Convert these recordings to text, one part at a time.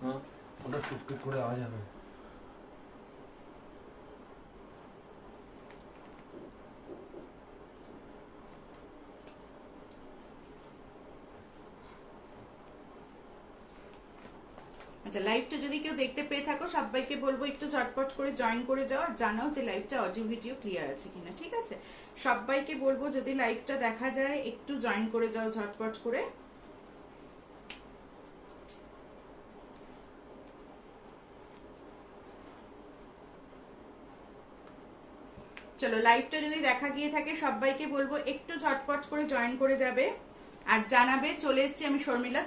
হ্যাঁ, ওটা টুকটুক করে আওয়াজ হবে। আচ্ছা, লাইভটা যদি কেউ দেখতে পেয়ে থাকো সবাইকে বলবো একটু ঝটপট করে জয়েন করে যাও, আর জানাও যে লাইভটা অডিও ভিডিও ক্লিয়ার আছে কিনা। ঠিক আছে, সবাইকে বলবো যদি লাইভটা দেখা যায় একটু জয়েন করে যাও ঝটপট করে। চলো, লাইভটা যদি দেখা গিয়ে থাকে সবাইকে বলবো একটু ঝটপট করে জয়েন করে যাবে আর জানাবে। চলে এসেছি আমি শর্মিলা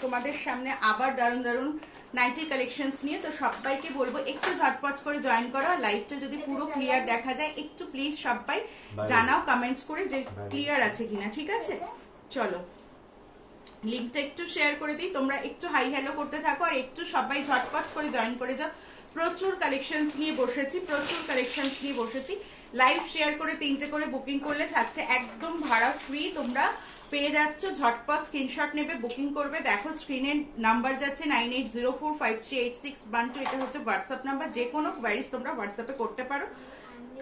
তোমাদের সামনে আবার দারুণ দারুণ নাইটি কালেকশনস নিয়ে। তো সবাইকে বলবো একটু ঝটপট করে জয়েন করো। লাইভটা যদি পুরো ক্লিয়ার দেখা যায় একটু প্লিজ সবাই জানাও কমেন্টস করে যে ক্লিয়ার আছে কিনা। ঠিক আছে, চলো লিংকটা একটু শেয়ার করে দিই, তোমরা একটু হাই হ্যালো করতে থাকো আর একটু সবাই ঝটপট করে জয়েন করে যাও। প্রচুর কালেকশনস নিয়ে বসেছি, লাইভ শেয়ার করে 3টে করে বুকিং করলে থাকছে একদম ভাড়া ফ্রি, তোমরা পেয়ে যাচ্ছ। ঝটপট স্ক্রিনশট নেবে, বুকিং করবে। দেখো স্ক্রিনে নাম্বার যাচ্ছে 9804538612, এটা হচ্ছে হোয়াটসঅ্যাপ নাম্বার। যে কোনো কোয়ারিজ তোমরা হোয়াটসঅ্যাপে করতে পারো।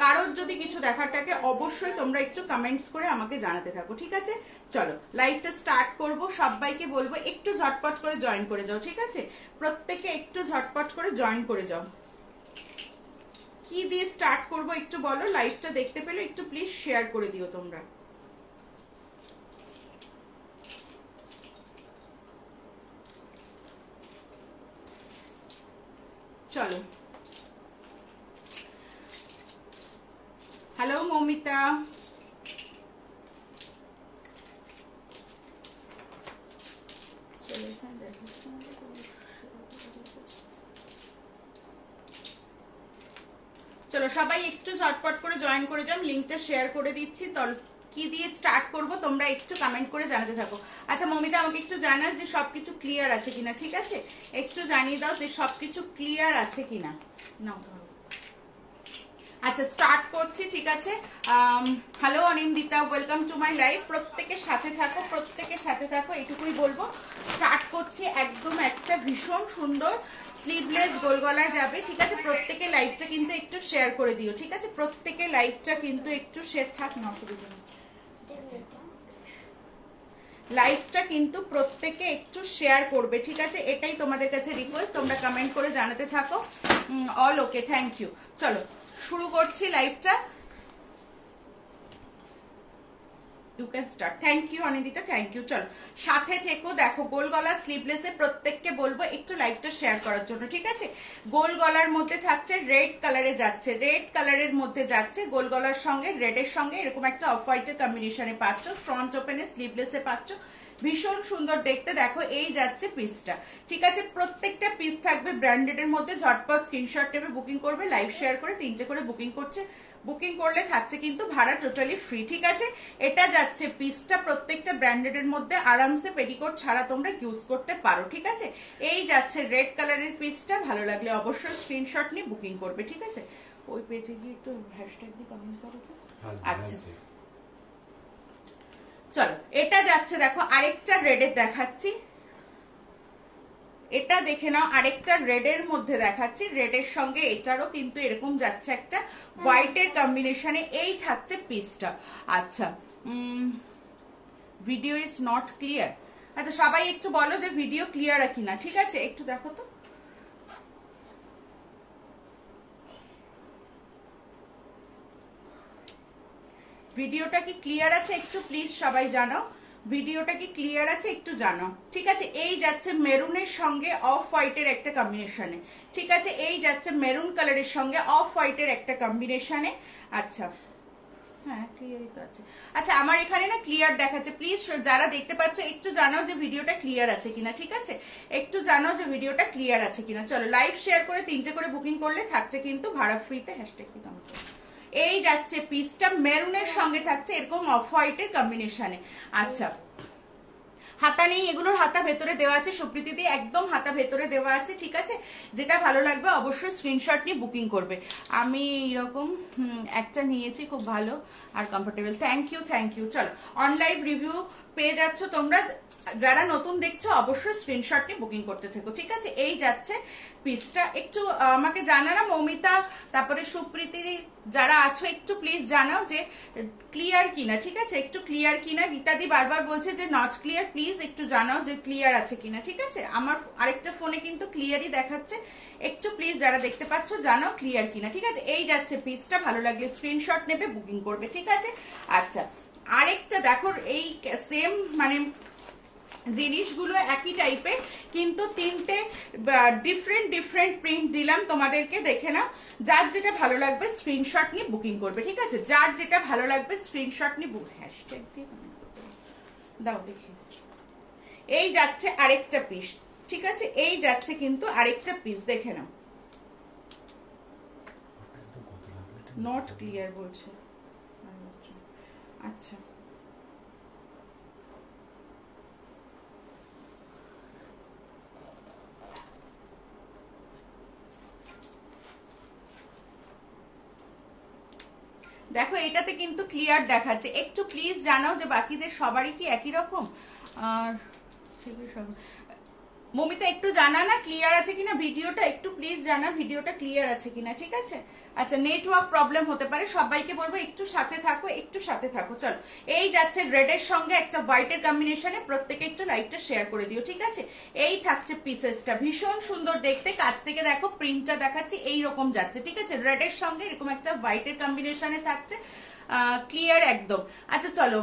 কারোর যদি কিছু দেখার থাকে অবশ্যই তোমরা একটু কমেন্টস করে আমাকে জানাতে থাকো। ঠিক আছে, চলো লাইভটা স্টার্ট করব। সবাইকে বলবো একটু ঝটপট করে জয়েন করে যাও। ঠিক আছে, প্রত্যেকে একটু ঝটপট করে জয়েন করে যাও। কি দিয়ে স্টার্ট করব একটু বলো, লাইভটা দেখতে পেলে একটু প্লিজ শেয়ার করে দিও তোমরা। চলো, হ্যালো মৌমিতা, চলো সবাই একটু ঝটপট করে জয়েন করে যাও। লিংকটা শেয়ার করে দিচ্ছি। কি দিয়ে স্টার্ট করব তোমরা একটু কমেন্ট করে জানাতে থাকো। আচ্ছা মমিতা, আমাকে একটু জানাস যে সবকিছু ক্লিয়ার আছে কিনা। ঠিক আছে, একটু জানিয়ে দাও যে সবকিছু ক্লিয়ার আছে কিনা। নাও, আচ্ছা স্টার্ট করছি। ঠিক আছে, hello Anindita, welcome to my live. প্রত্যেকের সাথে থাকো, এটুকুই বলবো। স্টার্ট করছি একদম একটা ভীষণ সুন্দর স্লিভলেস গোল গলা যাবে। ঠিক আছে, প্রত্যেকে লাইভটা কিন্তু একটু শেয়ার করে দিও। ঠিক আছে, প্রত্যেকে লাইভটা কিন্তু একটু শেয়ার থাক না, অসুবিধা নেই। লাইভটা কিন্তু প্রত্যেকে একটু শেয়ার করবে। ঠিক আছে, এটাই তোমাদের কাছে রিকোয়েস্ট, তোমরা কমেন্ট করে জানাতে থাকো। All okay, thank you. চলো শুরু করছি লাইভটা। You can start. Thank you Anidita, thank you. চলো সাথে থেকো। দেখো গোল গলা স্লিভলেসে প্রত্যেককে বলবো একটু লাইভটা শেয়ার করার জন্য। ঠিক আছে, গোল গলার মধ্যে থাকছে রেড কালারে যাচ্ছে, রেড কালারের মধ্যে যাচ্ছে গোল গলার সঙ্গে রেডের সঙ্গে এরকম একটা অফ হোয়াইটের কম্বিনেশনে পাচ্ছ। ফ্রন্ট ওপেনে স্লিভলেসে পাচ্ছ, ভীষণ সুন্দর দেখতে। দেখো এই যাচ্ছে পিসটা। ঠিক আছে, প্রত্যেকটা পিস থাকবে ব্র্যান্ডেড এর মধ্যে। ঝটপট স্ক্রিনশট নেবে, বুকিং করবে। লাইভ শেয়ার করে 3টে করে বুকিং করছে, বুকিং করলে থাকছে কিন্তু ভাড়া টোটালি ফ্রি। ঠিক আছে, এটা যাচ্ছে পিসটা প্রত্যেকটা ব্র্যান্ডেড এর মধ্যে, আরামসে পেটিকোট ছাড়া তোমরা ইউজ করতে পারো। ঠিক আছে, এই যাচ্ছে রেড কালারের পিসটা। ভালো লাগলে অবশ্যই স্ক্রিনশট নিয়ে বুকিং করবে। ঠিক আছে, ওই পেজে গিয়ে একটু হ্যাশট্যাগ দিয়ে কমেন্ট করো তো। আচ্ছা চলো, এটা যাচ্ছে দেখো আরেকটা রেডের দেখাচ্ছি, এটা দেখে নাও। আরেকটা রেডের মধ্যে দেখাচ্ছি, রেডের সঙ্গে এটারও কিন্তু এরকম যাচ্ছে একটা হোয়াইটের কম্বিনেশনে। এই থাকছে পিসটা। আচ্ছা, ভিডিও ইজ নট ক্লিয়ার। আচ্ছা সবাই একটু বলো যে ভিডিও ক্লিয়ার কিনা। ঠিক আছে, একটু দেখো তো। ভিডিওটা কি ক্লিয়ার আছে একটু প্লিজ সবাই জানাও। ভিডিওটা কি ক্লিয়ার আছে একটু জানাও। ঠিক আছে, এই যাচ্ছে মেরুনের সঙ্গে অফ হোয়াইটের একটা কম্বিনেশনে। ঠিক আছে, এই যাচ্ছে মেরুন কালারের সঙ্গে অফ হোয়াইটের একটা কম্বিনেশনে। আচ্ছা হ্যাঁ ক্লিয়ারই তো আছে। আচ্ছা আমার এখানে না ক্লিয়ার দেখাচ্ছে, প্লিজ যারা দেখতে পাচ্ছ একটু জানাও যে ভিডিওটা ক্লিয়ার আছে কিনা। ঠিক আছে, একটু জানাও যে ভিডিওটা ক্লিয়ার আছে কিনা। চলো লাইভ শেয়ার করে 3টে করে বুকিং করলে থাকছে কিন্তু ভাড়া ফ্রিতে। হ্যাশট্যাগ কি কমেন্ট করো। এই যাচ্ছে পিসটা মেরুনের সঙ্গে থাকছে এরকম অফ হোয়াইটের কম্বিনেশনে। আচ্ছা হাতা নেই, এগুলোর হাতা ভেতরে দেওয়া আছে সুপ্রীতি দি, একদম হাতা ভেতরে দেওয়া আছে। ঠিক আছে, যেটা ভালো লাগবে অবশ্যই স্ক্রিনশট নিয়ে বুকিং করবে। আমি এরকম একটা নিয়েছি, খুব ভালো আর comfortable. Thank you, thank you. চলো অনলাইন রিভিউ পেয়ে যাচ্ছ তোমরা। যারা নতুন দেখছো অবশ্যই স্ক্রিনশট নিয়ে বুকিং করতে থেকো, ঠিক আছে। এই যাচ্ছে পিসটা। একটু আমাকে জানানো মৌমিতা, তারপরে সুপ্রীতি, যারা আছো একটু প্লিজ জানাও যে ক্লিয়ার কিনা, ঠিক আছে। একটু ক্লিয়ার কিনা, গীতাদি বারবার বলছে যে নট ক্লিয়ার, প্লিজ একটু জানাও যে ক্লিয়ার আছে কিনা, ঠিক আছে। আমার আরেকটা ফোনে কিন্তু ক্লিয়ারই দেখাচ্ছে, একটু প্লিজ যারা দেখতে পাচ্ছ জানাও ক্লিয়ার কিনা, ঠিক আছে। এই যাচ্ছে পিসটা, ভালো লাগলে স্ক্রিনশট নেবে, বুকিং করবে, ঠিক আছে। আচ্ছা, আরেকটা দেখো, এই সেম মানে জিনিসগুলো একই টাইপের, কিন্তু তিনটে ডিফারেন্ট ডিফারেন্ট প্রিন্ট দিলাম তোমাদেরকে, দেখে নাও। যার যেটা ভালো লাগবে স্ক্রিনশট নিয়ে বুকিং করবে, ঠিক আছে। যার যেটা ভালো লাগবে স্ক্রিনশট নিয়ে হ্যাশট্যাগ দিয়ে দাও দেখি। এই যাচ্ছে আরেকটা পিস, ঠিক আছে। এই যাচ্ছে কিন্তু আরেকটা পিস, দেখে নাও। নট ক্লিয়ার বলছে, আচ্ছা। দেখো এটাতে কিন্তু ক্লিয়ার দেখাচ্ছে, একটু প্লিজ জানাও যে বাকিদের সবারই কি একই রকম। আর মমিতা একটু জানা না ক্লিয়ার আছে কিনা ভিডিওটা, একটু প্লিজ জানা ভিডিওটা ক্লিয়ার আছে কিনা, ঠিক আছে। আচ্ছা, নেটওয়ার্ক প্রবলেম হতে পারে, সবাইকে বলবো একটু সাথে থাকো, একটু সাথে থাকো। চলো, এই যাচ্ছে রেডের সঙ্গে একটা হোয়াইটের কম্বিনেশনে, প্রত্যেকে একটু লাইভটা শেয়ার করে দিও, ঠিক আছে। এই থাকছে পিসেসটা, ভীষণ সুন্দর দেখতে, কাছ থেকে দেখো প্রিন্টটা দেখাচ্ছি, এইরকম যাচ্ছে, ঠিক আছে। রেডের সঙ্গে এরকম একটা হোয়াইটের কম্বিনেশনে থাকছে, ক্লিয়ার একদম। আচ্ছা চলো,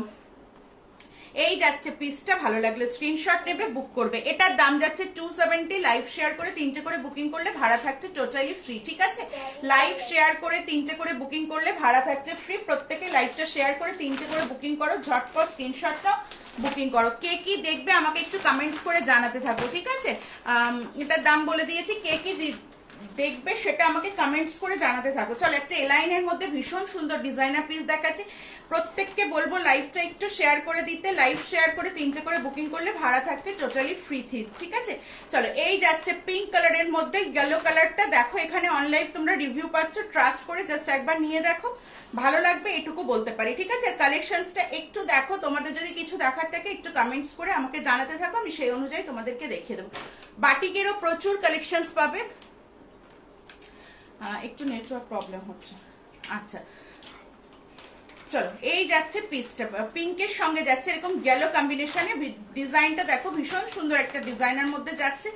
এই যাচ্ছে পিসটা, ভালো লাগলে স্ক্রিনশট নেবে, বুক করবে। এটার দাম যাচ্ছে 270, লাইভ শেয়ার করে 3টে করে বুকিং করলে ভাড়া থাকছে টোটালি ফ্রি, ঠিক আছে। লাইভ শেয়ার করে 3টে করে বুকিং করলে ভাড়া থাকছে ফ্রি। প্রত্যেকে লাইভটা শেয়ার করে 3টে করে বুকিং করো, ঝটপট স্ক্রিনশটটা বুকিং করো। কে কি দেখবে আমাকে একটু কমেন্টস করে জানাতে থাকো, ঠিক আছে। এটার দাম বলে দিয়েছি, কে কি দেখবে সেটা আমাকে কমেন্টস করে জানাতে থাকো। চলো, একটা এলাইনের মধ্যে ভীষণ সুন্দর ডিজাইনার পিস দেখাচ্ছি, প্রত্যেককে বলবো লাইভটা একটু শেয়ার করে দিতে। লাইভ শেয়ার করে 3টে করে বুকিং করলে ভাড়া থাকছে টোটালি ফ্রি, ঠিক আছে। চলো, এই যাচ্ছে পিঙ্ক কালারের মধ্যে ইয়েলো কালারটা, দেখো এখানে অনলাইন তোমরা রিভিউ পাচ্ছ, ট্রাস্ট করে জাস্ট একবার নিয়ে দেখো, ভালো লাগবে এটুকু বলতে পারি, ঠিক আছে। কালেকশনসটা একটু দেখো, তোমাদের যদি কিছু দেখার থাকে একটু কমেন্টস করে আমাকে জানাতে থাকো, আমি সেই অনুযায়ী তোমাদেরকে দেখিয়ে দেবো। বাটিকেরও প্রচুর কালেকশনস পাবে। একটু নেটওয়ার্ক প্রবলেম হচ্ছে। আচ্ছা চলো, এই যাচ্ছে পিসটা, পিঙ্কের সঙ্গে যাচ্ছে এরকম ইয়েলো কম্বিনেশনে, ডিজাইনটা দেখো ভীষণ সুন্দর একটা ডিজাইনের মধ্যে যাচ্ছে,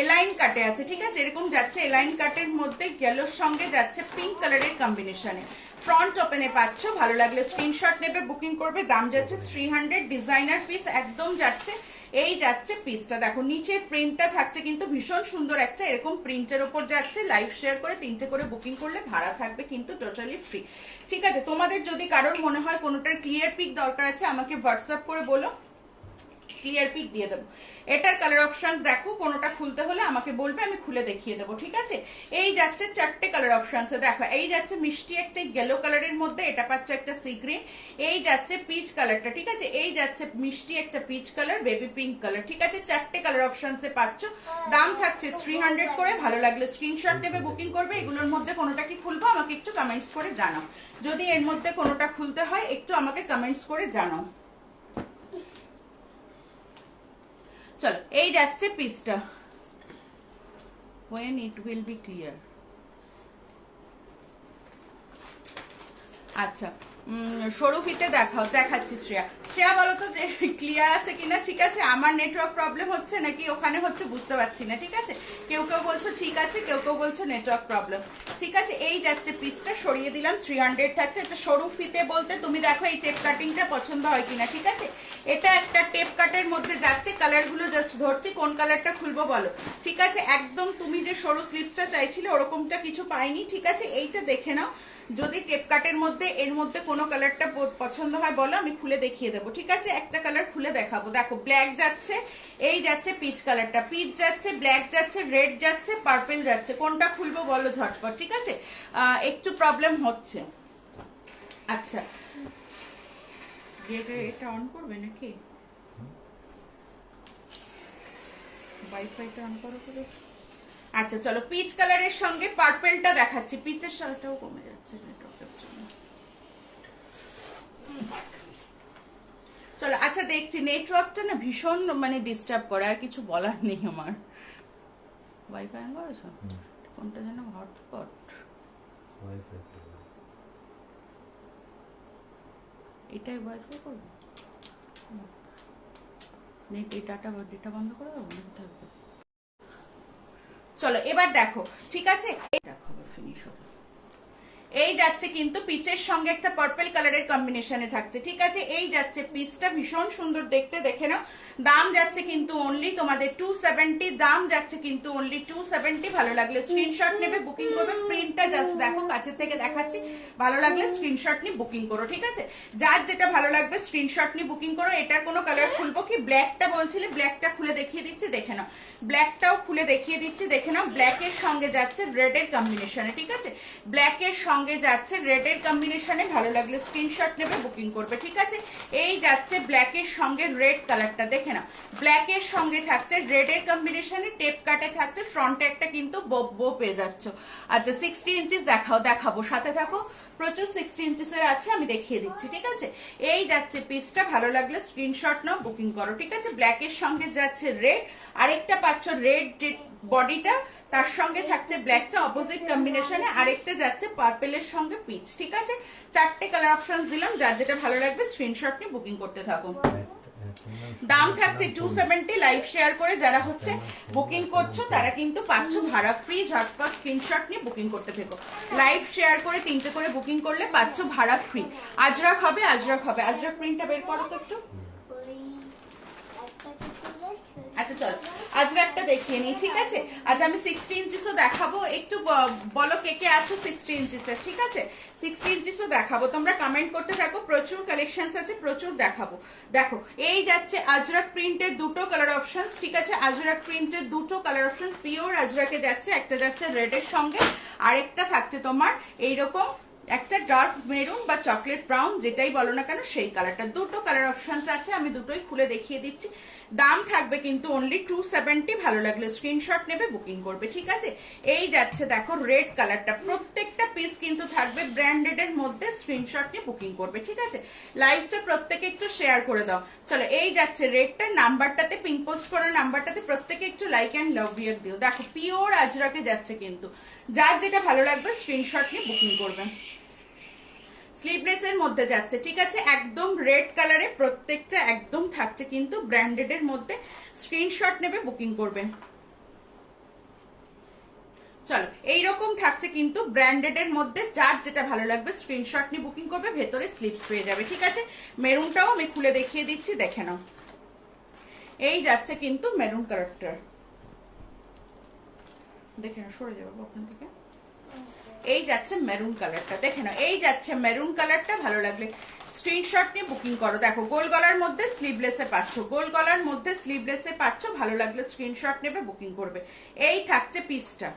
এলাইন কাটে আছে, ঠিক আছে। এরকম যাচ্ছে এলাইন কাটের মধ্যে ইয়েলোর সঙ্গে যাচ্ছে পিঙ্ক কালারের কম্বিনেশনে। ফ্রন্ট ওপেনে পাচ্ছ, ভালো লাগলে স্ক্রিনশট নেবে, বুকিং করবে। দাম যাচ্ছে 300, ডিজাইনার পিস একদম যাচ্ছে। এই যাচ্ছে পিসটা, দেখো নিচের প্রিন্টটা থাকছে কিন্তু ভীষণ সুন্দর একটা, এরকম প্রিন্টের ওপর যাচ্ছে। লাইভ শেয়ার করে 3টে করে বুকিং করলে ভাড়া থাকবে কিন্তু টোটালি ফ্রি, ঠিক আছে। তোমাদের যদি কারোর মনে হয় কোনোটার ক্লিয়ার পিক দরকার আছে আমাকে হোয়াটসঅ্যাপ করে বলো, ক্লিয়ার পিক দিয়ে দেবো। এটার কালার অপশনস দেখো, কোনোটা খুলতে হলে আমাকে বলবে, আমি খুলে দেখিয়ে দেবো, ঠিক আছে। এই যাচ্ছে 4টে কালার অপশনস, দেখো এই যাচ্ছে মিষ্টি একটা ইয়েলো কালারের মধ্যে, এটা পাচ্ছ একটা সি গ্রিন। এই যাচ্ছে পিচ কালারটা, ঠিক আছে। এই যাচ্ছে মিষ্টি একটা peach colour, baby pink colour, ঠিক আছে। 4টে কালার অপশনসে পাচ্ছ। দাম থাকছে 300 করে, ভালো লাগলে স্ক্রিনশট নেবে, বুকিং করবে। এগুলোর মধ্যে কোনোটা কি খুলবো আমাকে একটু কমেন্টস করে জানাও, যদি এর মধ্যে কোনোটা খুলতে হয় একটু আমাকে কমেন্টস করে জানাও। চলো, এই যাচ্ছে পিসটা, when it will be clear। আচ্ছা, সরু ফিতে দেখাচ্ছি। শ্রেয়া বলো তো যে ক্লিয়ার আছে কিনা, ঠিক আছে। আমার নেটওয়ার্ক প্রবলেম হচ্ছে নাকি ওখানে হচ্ছে বুঝতে পারছি না, ঠিক আছে। কেউ কেউ বলছো ঠিক আছে, কেউ কেউ বলছো নেটওয়ার্ক প্রবলেম, ঠিক আছে। এই যাচ্ছে পিসটা, সরিয়ে দিলাম, 300 থাকছে। আচ্ছা, সরু ফিতে বলতে তুমি দেখো এই টেপ কাটিংটা পছন্দ হয় কিনা, ঠিক আছে। এটা একটা টেপ কাটের মধ্যে যাচ্ছে, কালারগুলো জাস্ট ধরছি, কোন কালারটা খুলবো বলো, ঠিক আছে। একদম তুমি যে সরু স্লিভসটা চাইছিলে ওরকমটা কিছু পাইনি, ঠিক আছে। এইটা দেখে নাও, যদি টেপ কাটের মধ্যে এর মধ্যে কোনো কালারটা পছন্দ হয় বলো, আমি খুলে দেখিয়ে দেবো, ঠিক আছে। একটা কালার খুলে দেখাবো, দেখো ব্ল্যাক যাচ্ছে, এই যাচ্ছে পিচ কালারটা, পিচ যাচ্ছে, ব্ল্যাক যাচ্ছে, রেড যাচ্ছে, পার্পল যাচ্ছে, কোনটা খুলবো বলো ঝটপট, ঠিক আছে। একটু প্রবলেম হচ্ছে। আচ্ছা, এটা অন করবে নাকি, ওয়াইফাইটা অন করো করে। আচ্ছা চলো, পিচ কালারের সঙ্গে পার্পলটা দেখাচ্ছি, পিচের সালটাও কমে যাচ্ছে নেটওয়ার্কের জন্য। চলো আচ্ছা দেখছি, নেটওয়ার্কটা না ভীষণ মানে ডিস্টার্ব করে, আর কিছু বলার নেই আমার। ওয়াইফাই অন করেছো? কোনটা যেন হটস্পট, ওয়াইফাই এটাই ওয়াইফাই করবো, নেট এই ডেটা বন্ধ করে দেবো না থাকবে। চলো এবার দেখো, ঠিক আছে, দেখো ফিনিশ হবে। এই যাচ্ছে কিন্তু পিচের সঙ্গে একটা পার্পল কালারের কম্বিনেশনে থাকছে, ঠিক আছে। এই যাচ্ছে পিসটা ভীষণ সুন্দর দেখতে, দেখে নাও। দাম যাচ্ছে কিন্তু অনলি তোমাদের 270, দাম যাচ্ছে কিন্তু অনলি 270। ভালো লাগলে স্ক্রিনশট নেবে, বুকিং করবে। প্রিন্টটা জাস্ট দেখো, কাছে থেকে দেখাচ্ছি, ভালো লাগলে স্ক্রিনশট নিয়ে বুকিং করো, ঠিক আছে। যার যেটা ভালো লাগবে স্ক্রিনশট নিয়ে বুকিং করো। এটার কোনো কালার খুলবো কি? ব্ল্যাকটা বলছিলে, ব্ল্যাকটা খুলে দেখিয়ে দিচ্ছি, দেখে নাও। ব্ল্যাকটাও খুলে দেখিয়ে দিচ্ছি, দেখে নাও। ব্ল্যাকের সঙ্গে যাচ্ছে রেডের কম্বিনেশনে, ঠিক আছে। ব্ল্যাকের সঙ্গে যাচ্ছে রেডের কম্বিনেশনে, ভালো লাগলে স্ক্রিনশট নেবে, বুকিং করবে, ঠিক আছে। এই যাচ্ছে ব্ল্যাকের সঙ্গে রেড কালারটা, দেখে নাও। ব্ল্যাকের সঙ্গে থাকছে রেডের কম্বিনেশনে, টেপ কাটে থাকছে, ফ্রন্টে একটা কিন্তু বো পেয়ে যাচ্ছ। আচ্ছা 60 ইঞ্চিস দেখাবো, সাথে থাকো, প্রচুর 60 ইঞ্চিসের আছে, আমি দেখিয়ে দিচ্ছি, ঠিক আছে। এই যাচ্ছে পিসটা, ভালো লাগলে স্ক্রিনশট নাও, বুকিং করো, ঠিক আছে। ব্ল্যাকের সঙ্গে যাচ্ছে রেড, আরেকটা পাচ্ছ রেড বডিটা, তার সঙ্গে থাকছে ব্ল্যাকটা অপোজিট কম্বিনেশনে, আরেকটা যাচ্ছে পার্পেলের সঙ্গে পিচ, ঠিক আছে। চারটে কালার অপশন দিলাম, যার যেটা ভালো লাগবে স্ক্রিনশট নিয়ে বুকিং করতে থাকো। দাম থাকছে 270। লাইভ শেয়ার করে যারা হচ্ছে বুকিং করছো তারা কিন্তু পাচ্ছ ভাড়া ফ্রি। ঝটপট স্ক্রিনশট নিয়ে বুকিং করতে থেকো। লাইভ শেয়ার করে 3টে করে বুকিং করলে পাচ্ছ ভাড়া ফ্রি। আজরাক হবে, আজরাক প্রিন্টটা বের করো তো একটু। আচ্ছা চল আজরাকটা দেখিয়ে নিই, ঠিক আছে। আচ্ছা আমি 60 ইঞ্চিসও দেখাবো, একটু বলো কে কে আছো 60 ইঞ্চিসের, ঠিক আছে। 60 ইঞ্চিসও দেখাবো, তোমরা কমেন্ট করতে থাকো, প্রচুর কালেকশনস আছে, প্রচুর দেখাবো। দেখো এই যাচ্ছে আজরাক প্রিন্টের দুটো কালার অপশন, ঠিক আছে। আজরাক প্রিন্টের দুটো কালার অপশন, পিওর আজরাকে যাচ্ছে, একটা যাচ্ছে রেডের সঙ্গে, আরেকটা থাকছে তোমার এইরকম একটা ডার্ক মেরুন বা চকলেট ব্রাউন, যেটাই বলো না কেন সেই কালারটা। দুটো কালার অপশনস আছে, আমি দুটোই খুলে দেখিয়ে দিচ্ছি। দাম থাকবে কিন্তু অনলি 270। ভালো লাগলে স্ক্রিনশট নেবে, বুকিং করবে, ঠিক আছে। এই যাচ্ছে দেখো রেড কালারটা, প্রত্যেকটা পিস কিন্তু থাকবে ব্র্যান্ডেড এর মধ্যে, স্ক্রিনশট নিয়ে বুকিং করবে, ঠিক আছে। লাইভটা প্রত্যেকে একটু শেয়ার করে দাও। চলো এই যাচ্ছে রেডটার নাম্বারটাতে, পিঙ্ক পোস্ট করা নাম্বারটাতে প্রত্যেকে একটু লাইক এন্ড লাভ ইউর দিও। দেখো পিওর আজরাকে যাচ্ছে কিন্তু, যার যেটা ভালো লাগবে স্ক্রিনশট নিয়ে বুকিং করবে। স্লিভলেস এর মধ্যে যাচ্ছে, ঠিক আছে, একদম রেড কালারে, প্রত্যেকটা একদম থাকছে কিন্তু ব্র্যান্ডেড এর মধ্যে, স্ক্রিনশট নেবে, বুকিং করবেন। চলো এইরকম থাকছে কিন্তু ব্র্যান্ডেড এর মধ্যে, যার যেটা ভালো লাগবে স্ক্রিনশট নিয়ে বুকিং করবে, ভেতরে স্লিপস পেয়ে যাবে, ঠিক আছে। মেরুনটাও আমি খুলে দেখিয়ে দিচ্ছি, দেখে নাও। এই যাচ্ছে কিন্তু মেরুন কালারটা, দেখে নাও, সরে যাবো ওখান থেকে। এই যাচ্ছে মেরুন কালারটা, দেখে নাও। এই যাচ্ছে মেরুন কালারটা, ভালো লাগলে স্ক্রিনশট নিয়ে বুকিং করো। দেখো গোল গলার মধ্যে স্লিভলেসে পাচ্ছ, গোল গলার মধ্যে স্লিভলেসে পাচ্ছ, ভালো লাগলে স্ক্রিনশট নেবে, বুকিং করবে। এই থাকছে পিসটা,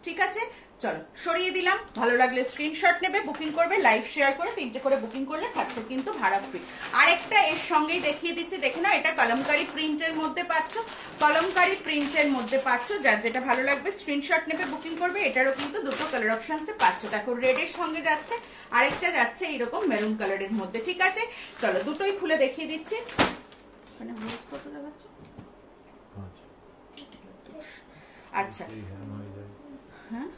ঠিক আছে। চলো সরিয়ে দিলাম, ভালো লাগলে স্ক্রিনশট নেবে, বুকিং করবে। লাইভ শেয়ার করে 3টে করে বুকিং করলে থাকছে কিন্তু ভাড়া ফ্রি। আরেকটা এর সঙ্গেই দেখিয়ে দিচ্ছি, দেখে নাও। এটা কলমকারি প্রিন্টের মধ্যে পাচ্ছ, কলমকারি প্রিন্টের মধ্যে পাচ্ছ, যার যেটা ভালো লাগবে স্ক্রিনশট নেবে, বুকিং করবে। এটারও কিন্তু দুটো কালার অপশনসে পাচ্ছ, দেখো রেডের সঙ্গে যাচ্ছে, আরেকটা যাচ্ছে এইরকম মেরুন কালারের মধ্যে, ঠিক আছে। চলো দুটোই খুলে দেখিয়ে দিচ্ছি। মানে ভয়েস কত দেখাচ্ছে? আচ্ছা হ্যাঁ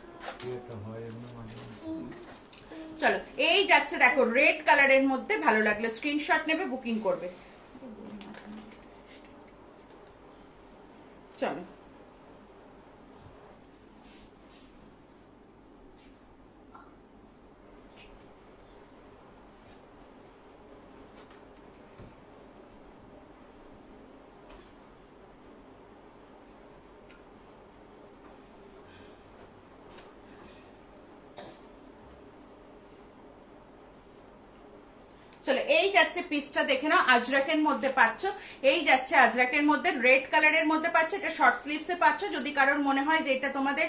চলো এই যাচ্ছে দেখো রেড কালারের মধ্যে, ভালো লাগলে স্ক্রিনশট নেবে, বুকিং করবে। চলো চলো এই যাচ্ছে পিসটা দেখে নাও, আজরাকের মধ্যে পাচ্ছ, এই যাচ্ছে আজরাকের মধ্যে, রেড কালারের মধ্যে পাচ্ছ, এটা শর্ট স্লিভসে পাচ্ছ। যদি কারোর মনে হয় যে এটা তোমাদের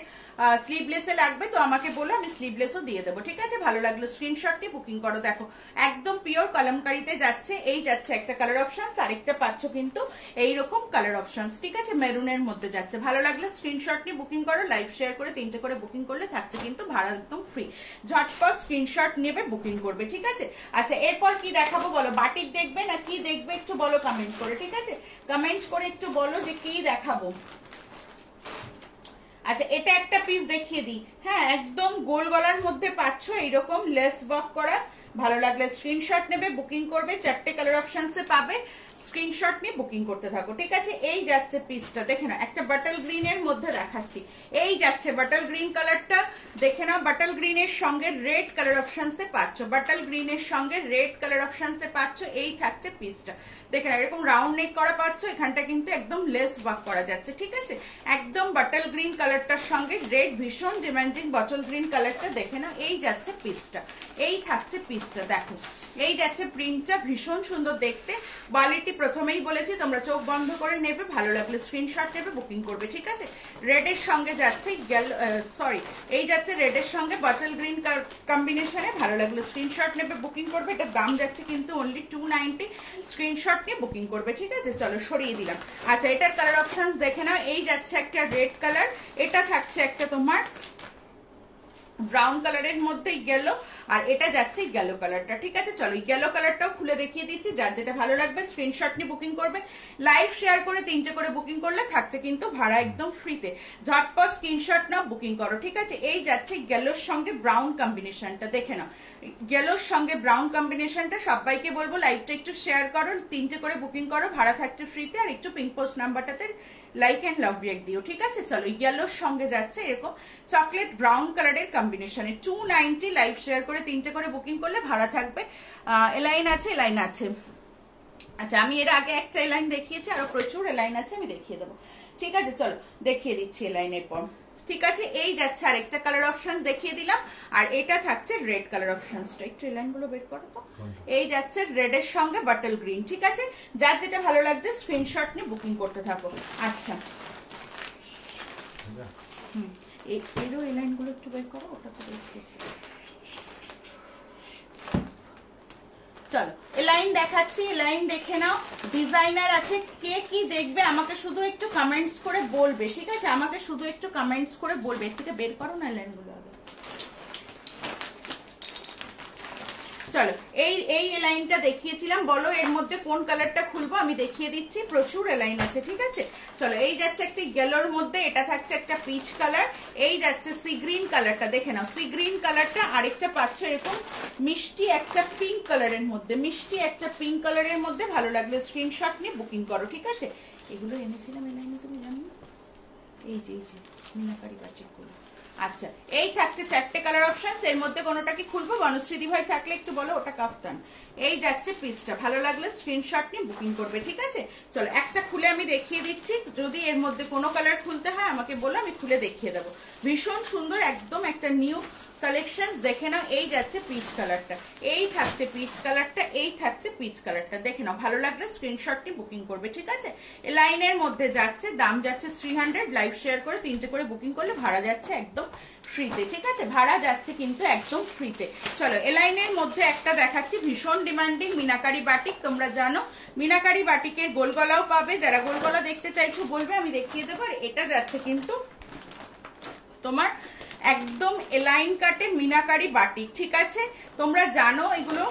স্লিভলেসে লাগবে তো আমাকে বলো, আমি স্লিভলেসও দিয়ে দেবো, ঠিক আছে? ভালো লাগলো স্ক্রিনশটটি বুকিং করো। দেখো একদম পিওর কলমকারিতে যাচ্ছে, এই যাচ্ছে একটা কালার অপশন, আরেকটা পাচ্ছ কিন্তু এইরকম কালার অপশন, ঠিক আছে? মেরুনের মধ্যে যাচ্ছে, ভালো লাগলো স্ক্রিনশট নিয়ে বুকিং করো। লাইভ শেয়ার করে 3টে করে বুকিং করলে থাকছে কিন্তু ভাড়া একদম ফ্রি, ঝটপট স্ক্রিনশট নেবে বুকিং করবে, ঠিক আছে? আচ্ছা এরপর কি দেখাবো বলো, বাটিক দেখবে না কি দেখবে একটু বলো কমেন্ট করে, ঠিক আছে? কমেন্ট করে একটু বলো যে কি দেখাবো। আচ্ছা এটা একটা পিস দেখিয়ে দিই, হ্যাঁ একদম গোল গলার মধ্যে পাচ্ছ এইরকম লেস ওয়ার্ক করা, ভালো লাগলে স্ক্রিনশট নেবে বুকিং করবে, 4টে কালার অপশনসে পাবে, স্ক্রিনশট নিয়ে বুকিং করতে থাকো, ঠিক আছে? এই যাচ্ছে পিসটা দেখে নাও, একটা বাটল গ্রিন এর মধ্যে দেখাচ্ছি, এই যাচ্ছে বাটল গ্রিন কালারটা দেখে নাও, বাটল গ্রিন এর সঙ্গে রেড কালার অপশনসে পাচ্ছ, বাটল গ্রিন এর সঙ্গে রেড কালার অপশনসে পাচ্ছ, এই থাকছে পিসটা দেখে নাও, এরকম রাউন্ড নেক করা পাচ্ছ, এখানটা কিন্তু একদম লেস ওয়ার্ক করা যাচ্ছে, ঠিক আছে? একদম বাটল গ্রিন কালারটার সঙ্গে রেড ভীষণ ডিমান্ডিং বটল গ্রিন কালারটা দেখে নাও, এই যাচ্ছে পিসটা, এই থাকছে পিসটা, দেখো এই যাচ্ছে প্রিন্টটা ভীষণ সুন্দর দেখতে, কোয়ালিটি প্রথমেই বলেছি তোমরা চোখ বন্ধ করে নেবে, ভালো লাগলে স্ক্রিনশট নেবে বুকিং করবে, ঠিক আছে? রেড এর সঙ্গে যাচ্ছে এই যাচ্ছে রেড এর সঙ্গে বটল গ্রিন কম্বিনেশনে, ভালো লাগলে স্ক্রিনশট নেবে বুকিং করবে, এটা দাম যাচ্ছে কিন্তু অনলি 290, স্ক্রিনশট নিয়ে বুকিং করবে, ঠিক আছে? চলো সরিয়ে দিলাম। আচ্ছা এটার কালার অপশনস দেখে নাও, এই যাচ্ছে একটা রেড কালার, এটা থাকছে একটা তোমার ব্রাউন কালারের মধ্যে গেল, আর এটা যাচ্ছে গেলো কালারটা, ঠিক আছে? চলো গেলো কালারটাও খুলে দেখিয়ে দিচ্ছি, যার যেটা ভালো লাগবে স্ক্রিনশট নিয়ে বুকিং করবে, লাইভ শেয়ার করে 3টে করে বুকিং করলে থাকছে কিন্তু ভাড়া একদম ফ্রিতে, ঝটপট স্ক্রিনশট নাও বুকিং করো, ঠিক আছে? এই যাচ্ছে গেলোর সঙ্গে ব্রাউন কম্বিনেশনটা দেখে নাও, গেলোর সঙ্গে ব্রাউন কম্বিনেশনটা, সবাইকে বলবো লাইভটা একটু শেয়ার করো, 3টে করে বুকিং করো, ভাড়া থাকছে ফ্রিতে, আর একটু পিঙ্ক পোস্ট নাম্বারটাতে লাইক এন্ড লাভ রিয়েক্ট দিও, ঠিক আছে? চলো ইয়েলোর সঙ্গে যাচ্ছে এরকম চকলেট ব্রাউন কালারের কম্বিনেশনে 290, লাইভ শেয়ার করে 3টে করে বুকিং করলে ভাড়া থাকবে। এলাইন আছে, এলাইন আছে। আচ্ছা আমি এর আগে একটা এলাইন দেখিয়েছি, আরো প্রচুর এলাইন আছে, আমি দেখিয়ে দেবো, ঠিক আছে? চলো দেখিয়ে দিচ্ছি এলাইনের পর, ঠিক আছে? এই যাচ্ছে আরেকটা কালার অপশন দেখিয়ে দিলাম, আর এটা থাকছে রেড কালার অপশনসটা, একটু এলাইন গুলো বের করো তো, এই যাচ্ছে রেড এর সঙ্গে বটল গ্রিন, ঠিক আছে? যার যেটা ভালো লাগছে স্ক্রিনশট নিয়ে বুকিং করতে থাকো। আচ্ছা এরও এলাইন গুলো একটু বের করো, ওটা তো দেখতেছি। চলো এলাইন দেখাচ্ছি, এলাইন দেখে নাও, ডিজাইনার আছে, কে কি দেখবে আমাকে শুধু একটু কমেন্টস করে বলবে, ঠিক আছে? আমাকে শুধু একটু কমেন্টস করে বলবে, এর থেকে বের করো না এলাইন গুলো আগে। চলো এই এলাইনটা দেখিয়েছিলাম, বলো এর মধ্যে কোন কালারটা খুলবো, আমি দেখিয়ে দিচ্ছি, প্রচুর এলাইন আছে, ঠিক আছে? চলো এই যাচ্ছে একটা ইয়েলোর মধ্যে, এটা থাকছে একটা পিচ কালার, এই যাচ্ছে সি গ্রিন কালারটা দেখে নাও, সি গ্রিন কালারটা, আরেকটা পাচ্ছ এরকম মিষ্টি একটা পিঙ্ক কালারের মধ্যে, মিষ্টি একটা পিঙ্ক কালারের মধ্যে, ভালো লাগলে স্ক্রিনশট নিয়ে বুকিং করো, ঠিক আছে? এগুলো এনেছিলাম এলাইন, তুমি জানো এই যে মিনাকারি বাটিক গুলো। আচ্ছা এই থাকছে 4টে কালার অপশন, এর মধ্যে কোনোটা কি খুলবো? বনশ্রী ভাই থাকলে একটু বলো, ওটা কাফতান। এই যাচ্ছে পিসটা, ভালো লাগলে স্ক্রিনশট নিয়ে বুকিং করবে, ঠিক আছে? চলো একটা খুলে আমি দেখিয়ে দিচ্ছি, যদি এর মধ্যে কোনো কালার খুলতে হয় আমাকে বলো, আমি খুলে দেখিয়ে দেবো, ভীষণ সুন্দর একদম একটা নিউ কালেকশন দেখে নাও। এই যাচ্ছে পিচ কালারটা, এই থাকছে পিচ কালারটা, এই থাকছে পিচ কালারটা, দেখে নাও, ভালো লাগলে স্ক্রিনশট নিয়ে বুকিং করবে, ঠিক আছে? এই লাইনের মধ্যে যাচ্ছে, দাম যাচ্ছে 300, লাইভ শেয়ার করে 3টে করে বুকিং করলে ভাড়া যাচ্ছে একদম ফ্রিতে, ঠিক আছে? ভাড়া যাচ্ছে কিন্তু একদম ফ্রিতে। চলো এলাইনের মধ্যে একটা দেখাচ্ছি, ভীষণ ডিমান্ডিং মিনাকারি বাটিক, তোমরা জানো মিনাকারি বাটিকের গোল গলাও পাবে, যারা গোল গলা দেখতে চাইছো বলবে, আমি দেখিয়ে দেবো। এটা যাচ্ছে কিন্তু তোমার একদম এলাইন কাটে মিনাকারি বাটিক, ঠিক আছে? তোমরা জানো এগুলো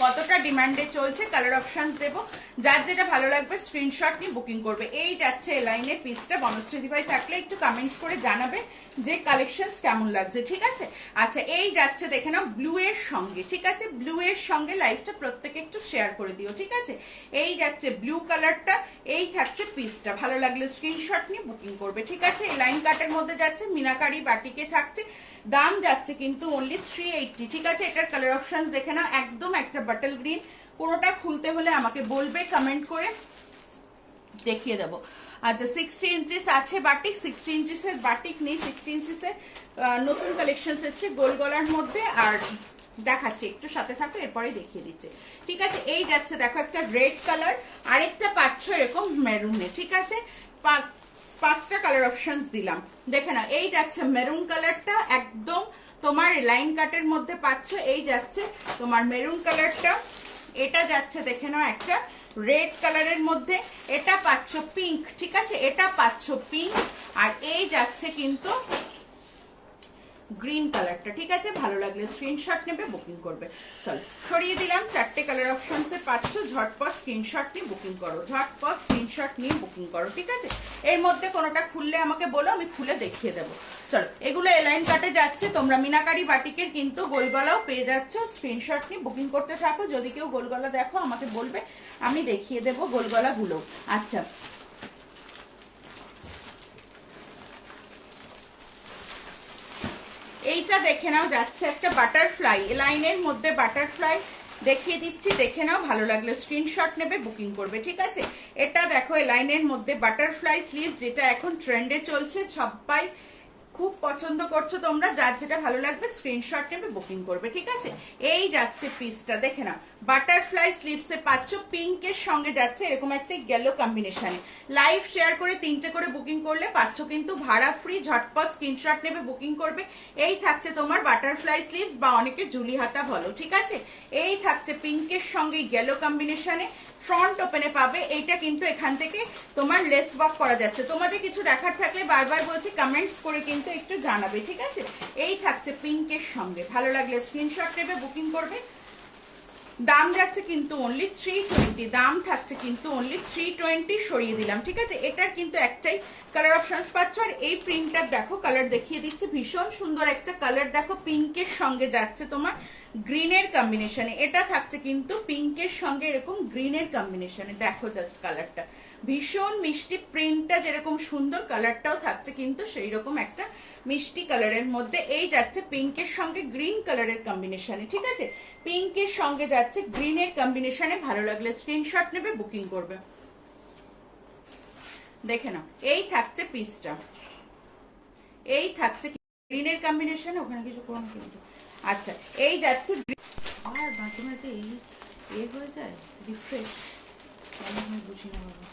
কতটা ডিমান্ডে চলছে, কালার অপশন দেবো, যার যেটা ভালো লাগবে স্ক্রিনশট নিয়ে বুকিং করবে। এই যাচ্ছে এলাইনের পিসটা, বনশ্রী ভাই থাকলে একটু কমেন্টস করে জানাবে যে কালেকশন কেমন লাগছে, ঠিক আছে? আচ্ছা এই যাচ্ছে দেখে নাও ব্লু এর সঙ্গে, ঠিক আছে? ব্লু এর সঙ্গে লাইভটা প্রত্যেকে একটু শেয়ার করে দিও, ঠিক আছে? এই যাচ্ছে ব্লু কালারটা, এই থাকছে পিসটা, ভালো লাগলে স্ক্রিনশট নিয়ে বুকিং করবে, ঠিক আছে? এই লাইন কাটের মধ্যে যাচ্ছে মিনাকারি বাটিকে থাকছে, দাম যাচ্ছে কিন্তু অনলি 380, ঠিক আছে? এটার কালার অপশন দেখে নাও, একদম একটা বাটল গ্রিন, কোনোটা খুলতে হলে আমাকে বলবে, কমেন্ট করে দেখিয়ে দেবো। আচ্ছা 60 ইঞ্চিস আছে বাটিক, 60 ইঞ্চিসের বাটিক নেই, 60 ইঞ্চিসের নতুন কালেকশন এসেছে গোল গলার মধ্যে, আর দেখাচ্ছি, একটু সাথে থাকো, এরপরে দেখিয়ে দিচ্ছে। ঠিক আছে, এই যাচ্ছে দেখো একটা রেড কালার, আরেকটা পাচ্ছ এরকম মেরুনে। ঠিক আছে, 5টা কালার অপশনস দিলাম, দেখে না। এই যাচ্ছে মেরুন কালারটা, একদম তোমার লাইন কাটের মধ্যে পাচ্ছ। এই যাচ্ছে তোমার মেরুন কালারটা, এটা যাচ্ছে দেখে নাও একটা রেড কালারের মধ্যে, এটা পাচ্ছ পিঙ্ক। ঠিক আছে, এটা পাচ্ছ পিঙ্ক, আর এই যাচ্ছে কিন্তু গ্রিন কালারটা। ঠিক আছে, ভালো লাগলে স্ক্রিনশট নেবে, বুকিং করবে। চলো সরিয়ে দিলাম, 4টে কালার অপশনসে পাচ্ছ, ঝটপট স্ক্রিনশট নিয়ে বুকিং করো, ঝটপট স্ক্রিনশট নিয়ে বুকিং করো। ঠিক আছে, এর মধ্যে কোনোটা খুললে আমাকে বলো, আমি খুলে দেখিয়ে দেবো। চলো, এগুলো এলাইন কাটে যাচ্ছে, তোমরা মিনাকারি বাটিকের কিন্তু গোলগলাও পেয়ে যাচ্ছ। স্ক্রিনশট নিয়ে বুকিং করতে থাকো, যদি কেউ গোলগলা দেখো আমাকে বলবে, আমি দেখিয়ে দেবো গোলগলাগুলো। আচ্ছা, এইটা দেখে নাও, যাচ্ছে একটা বাটারফ্লাই, লাইনের মধ্যে বাটারফ্লাই দেখিয়ে দিচ্ছি, দেখে নাও, ভালো লাগলে স্ক্রিনশট নেবে, বুকিং করবে। ঠিক আছে, এটা দেখো লাইনের মধ্যে বাটারফ্লাই স্লিভস, যেটা এখন ট্রেন্ডে চলছে, সবাই খুব পছন্দ করছো তোমরা, যার যেটা ভালো লাগবে স্ক্রিনশট নেবে, বুকিং করবে। ঠিক আছে, এই যাচ্ছে পিসটা, দেখে নাও, বাটারফ্লাই স্লিভস এ পাচ্ছ, পিঙ্কের সঙ্গে যাচ্ছে এরকম একটা গেলো কম্বিনেশনে। লাইভ শেয়ার করে 3টে করে বুকিং করলে পাচ্ছ কিন্তু ভাড়া ফ্রি, ঝটপট স্ক্রিনশট নেবে, বুকিং করবে। এই থাকছে তোমার বাটারফ্লাই স্লিভস, বা অনেকে জুলি হাতা বলো। ঠিক আছে, এই থাকছে পিঙ্কের সঙ্গে গেলো কম্বিনেশনে, ফ্রন্ট ওপেনে পাবে। এইটা কিন্তু এখান থেকে তোমার লেস ওয়ার্ক করা যাচ্ছে। তোমাদের কিছু দেখার থাকলে বারবার বলছি কমেন্টস করে কিন্তু একটু জানাবে। ঠিক আছে, এই থাকছে পিঙ্কের সঙ্গে, ভালো লাগলে স্ক্রিনশট নেবে, বুকিং করবে। দাম যাচ্ছে কিন্তু অনলি 320, দাম থাকছে কিন্তু অনলি 320, সরিয়ে দিলাম। ঠিক আছে, এটার কিন্তু একটাই কালার অপশনস পাচ্ছ, আর এই প্রিন্টটার দেখো কালার দেখিয়ে দিচ্ছে, ভীষণ সুন্দর একটা কালার, দেখো পিঙ্কের সঙ্গে যাচ্ছে তোমার গ্রিনের কম্বিনেশনে। এটা থাকছে কিন্তু পিঙ্কের সঙ্গে এরকম গ্রিনের কম্বিনেশনে, দেখো জাস্ট কালারটা ভীষণ মিষ্টি, প্রিন্টটা যেরকম সুন্দর, কালারটাও থাকছে কিন্তু সেই রকম একটা মিষ্টি কালারের মধ্যে। এই যাচ্ছে পিঙ্কের সঙ্গে গ্রিন কালারের কম্বিনেশনে। ঠিক আছে, পিঙ্কের সঙ্গে যাচ্ছে গ্রিনের কম্বিনেশনে, ভালো লাগলে স্ক্রিনশট নেবে, বুকিং করবে। দেখে নাও, এই থাকছে পিসটা, এই থাকছে গ্রিনের কম্বিনেশনে, ওখানে কিছু করো না কিন্তু। আচ্ছা, এই যাচ্ছে, আর বাথরুমে যে এই হয়ে যায় রিফ্রেশ, আমি বুঝি না বাবা।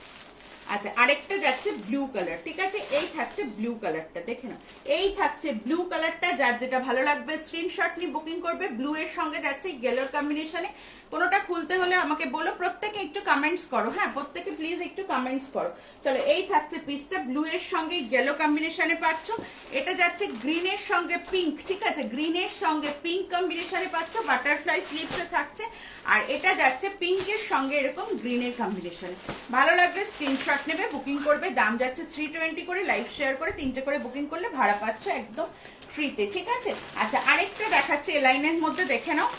আচ্ছা, আরেকটা যাচ্ছে ব্লু কালার। ঠিক আছে, এই থাকছে ব্লু কালারটা, দেখে নাও, এই থাকছে ব্লু কালারটা, যার যেটা ভালো লাগবে স্ক্রিনশট নিয়ে বুকিং করবে। ব্লু এর সঙ্গে যাচ্ছে গেলোর কম্বিনেশনে, কোনোটা খুলতে হলে আমাকে বলো, প্রত্যেকে একটু কমেন্টস করো, হ্যাঁ প্রত্যেকে প্লিজ একটু কমেন্টস করো। চলো, এই থাকছে পিসটা, ব্লু এর সঙ্গে গেলো কম্বিনেশনে পাচ্ছ। এটা যাচ্ছে গ্রিনের সঙ্গে পিঙ্ক। ঠিক আছে, গ্রিনের সঙ্গে পিঙ্ক কম্বিনেশনে পাচ্ছ, বাটারফ্লাই স্লিভসে থাকছে, আর এটা যাচ্ছে পিঙ্কের সঙ্গে এরকম গ্রিনের কম্বিনেশনে। ভালো লাগবে স্ক্রিনশট নেবে, বুকিং করবে। দাম যাচ্ছে 320 করে, লাইভ শেয়ার করে 3টে করে বুকিং করলে ভাড়া পাচ্ছ একদম ফ্রিতে। ঠিক আছে, আচ্ছা আরেকটা দেখাচ্ছে এলাইনের মধ্যে, দেখে নাও।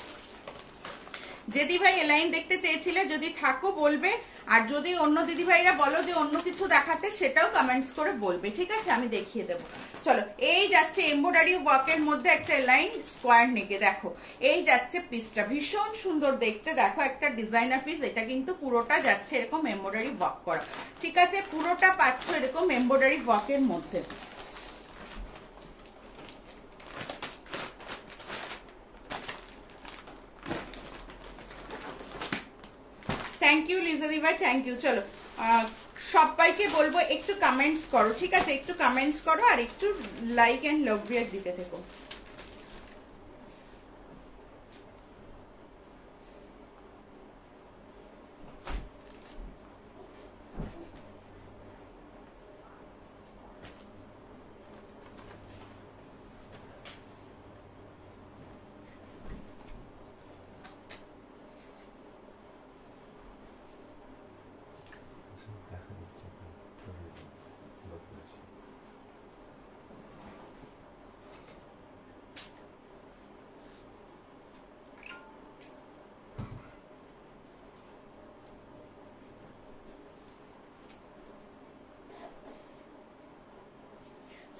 যে দিদিভাই এলাইন দেখতে চেয়েছিলে, যদি থাকো বলবে, আর যদি অন্য দিদিভাইরা বলো যে অন্য কিছু দেখাতে, সেটাও কমেন্টস করে বলবে। ঠিক আছে, আমি দেখিয়ে দেবো। চলো, এই যাচ্ছে এমব্রয়ডারি ওয়ার্কের মধ্যে একটা লাইন স্কোয়ার নেকে, দেখো এই যাচ্ছে পিসটা, ভীষণ সুন্দর দেখতে, দেখো একটা ডিজাইনার পিস। এটা কিন্তু পুরোটা যাচ্ছে এরকম এমব্রয়ডারি ওয়ার্ক করা। ঠিক আছে, পুরোটা পাচ্ছ এরকম এমব্রয়ডারি ওয়ার্কের মধ্যে। থ্যাংক ইউ লিজা দিভাই, থ্যাংক ইউ। চলো, সবাইকে বলবো একটু কমেন্টস করো। ঠিক আছে, একটু কমেন্টস করো, আর একটু লাইক এন্ড লাভ রিয়াক্ট দিতে থেকো। দেখা যাচ্ছে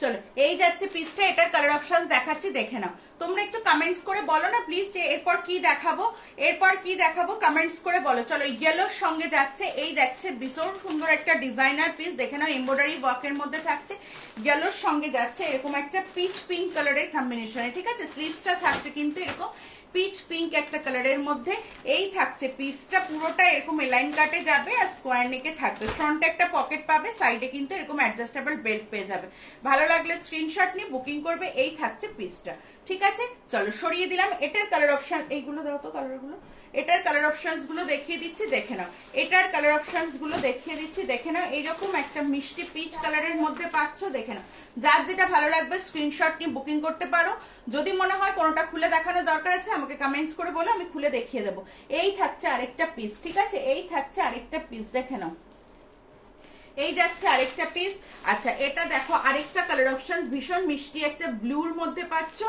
চলো, এই যাচ্ছে পিসটা, এটার কালার অপশন দেখাচ্ছি, দেখে নাও। তোমরা একটু কমেন্টস করে বলো না প্লিজ, যে এরপর কি দেখাবো, এরপর কি দেখাবো, কমেন্টস করে বলো। চলো, ইয়েলোর সঙ্গে যাচ্ছে, এই দেখছে ভীষণ সুন্দর একটা ডিজাইনার পিস, দেখে নাও এমব্রয়ডারি ওয়ার্কের মধ্যে থাকছে, ইয়েলোর সঙ্গে যাচ্ছে এরকম একটা পিচ পিঙ্ক কালারের কম্বিনেশনে। ঠিক আছে, স্লিভসটা থাকছে কিন্তু এরকম পিচ পিঙ্ক একটা কালারের মধ্যে। এই থাকছে পিসটা, পুরোটা এরকম এলাইন কাটে যাবে আর স্কোয়ার নেকে থাকবে। ফ্রন্টে একটা পকেট পাবে, সাইডে কিন্তু এরকম অ্যাডজাস্টেবল বেল্ট পেয়ে যাবে। ভালো লাগলে স্ক্রিনশট নিয়ে বুকিং করবে। এই থাকছে পিসটা, ঠিক আছে। চলো সরিয়ে দিলাম। এটার কালার অপশন, এইগুলো দাও তো কালারগুলো। এটার কালার অপশনস গুলো দেখিয়ে দিচ্ছি, দেখে নাও। এটার কালার অপশনস গুলো দেখিয়ে দিচ্ছি, দেখে নাও। এইরকম একটা মিষ্টি পিচ কালারের মধ্যে পাচ্ছ, দেখে নাও। যার যেটা ভালো লাগবে স্ক্রিনশট নিয়ে বুকিং করতে পারো। যদি মনে হয় কোনোটা খুলে দেখানোর দরকার আছে আমাকে কমেন্টস করে বলো, আমি খুলে দেখিয়ে দেবো। এই থাকছে আরেকটা পিস, ঠিক আছে। এই থাকছে আরেকটা পিস, দেখে নাও। এই যাচ্ছে আরেকটা পিস। আচ্ছা এটা দেখো আরেকটা কালার অপশন, ভীষণ মিষ্টি একটা ব্লুর মধ্যে পাচ্ছ,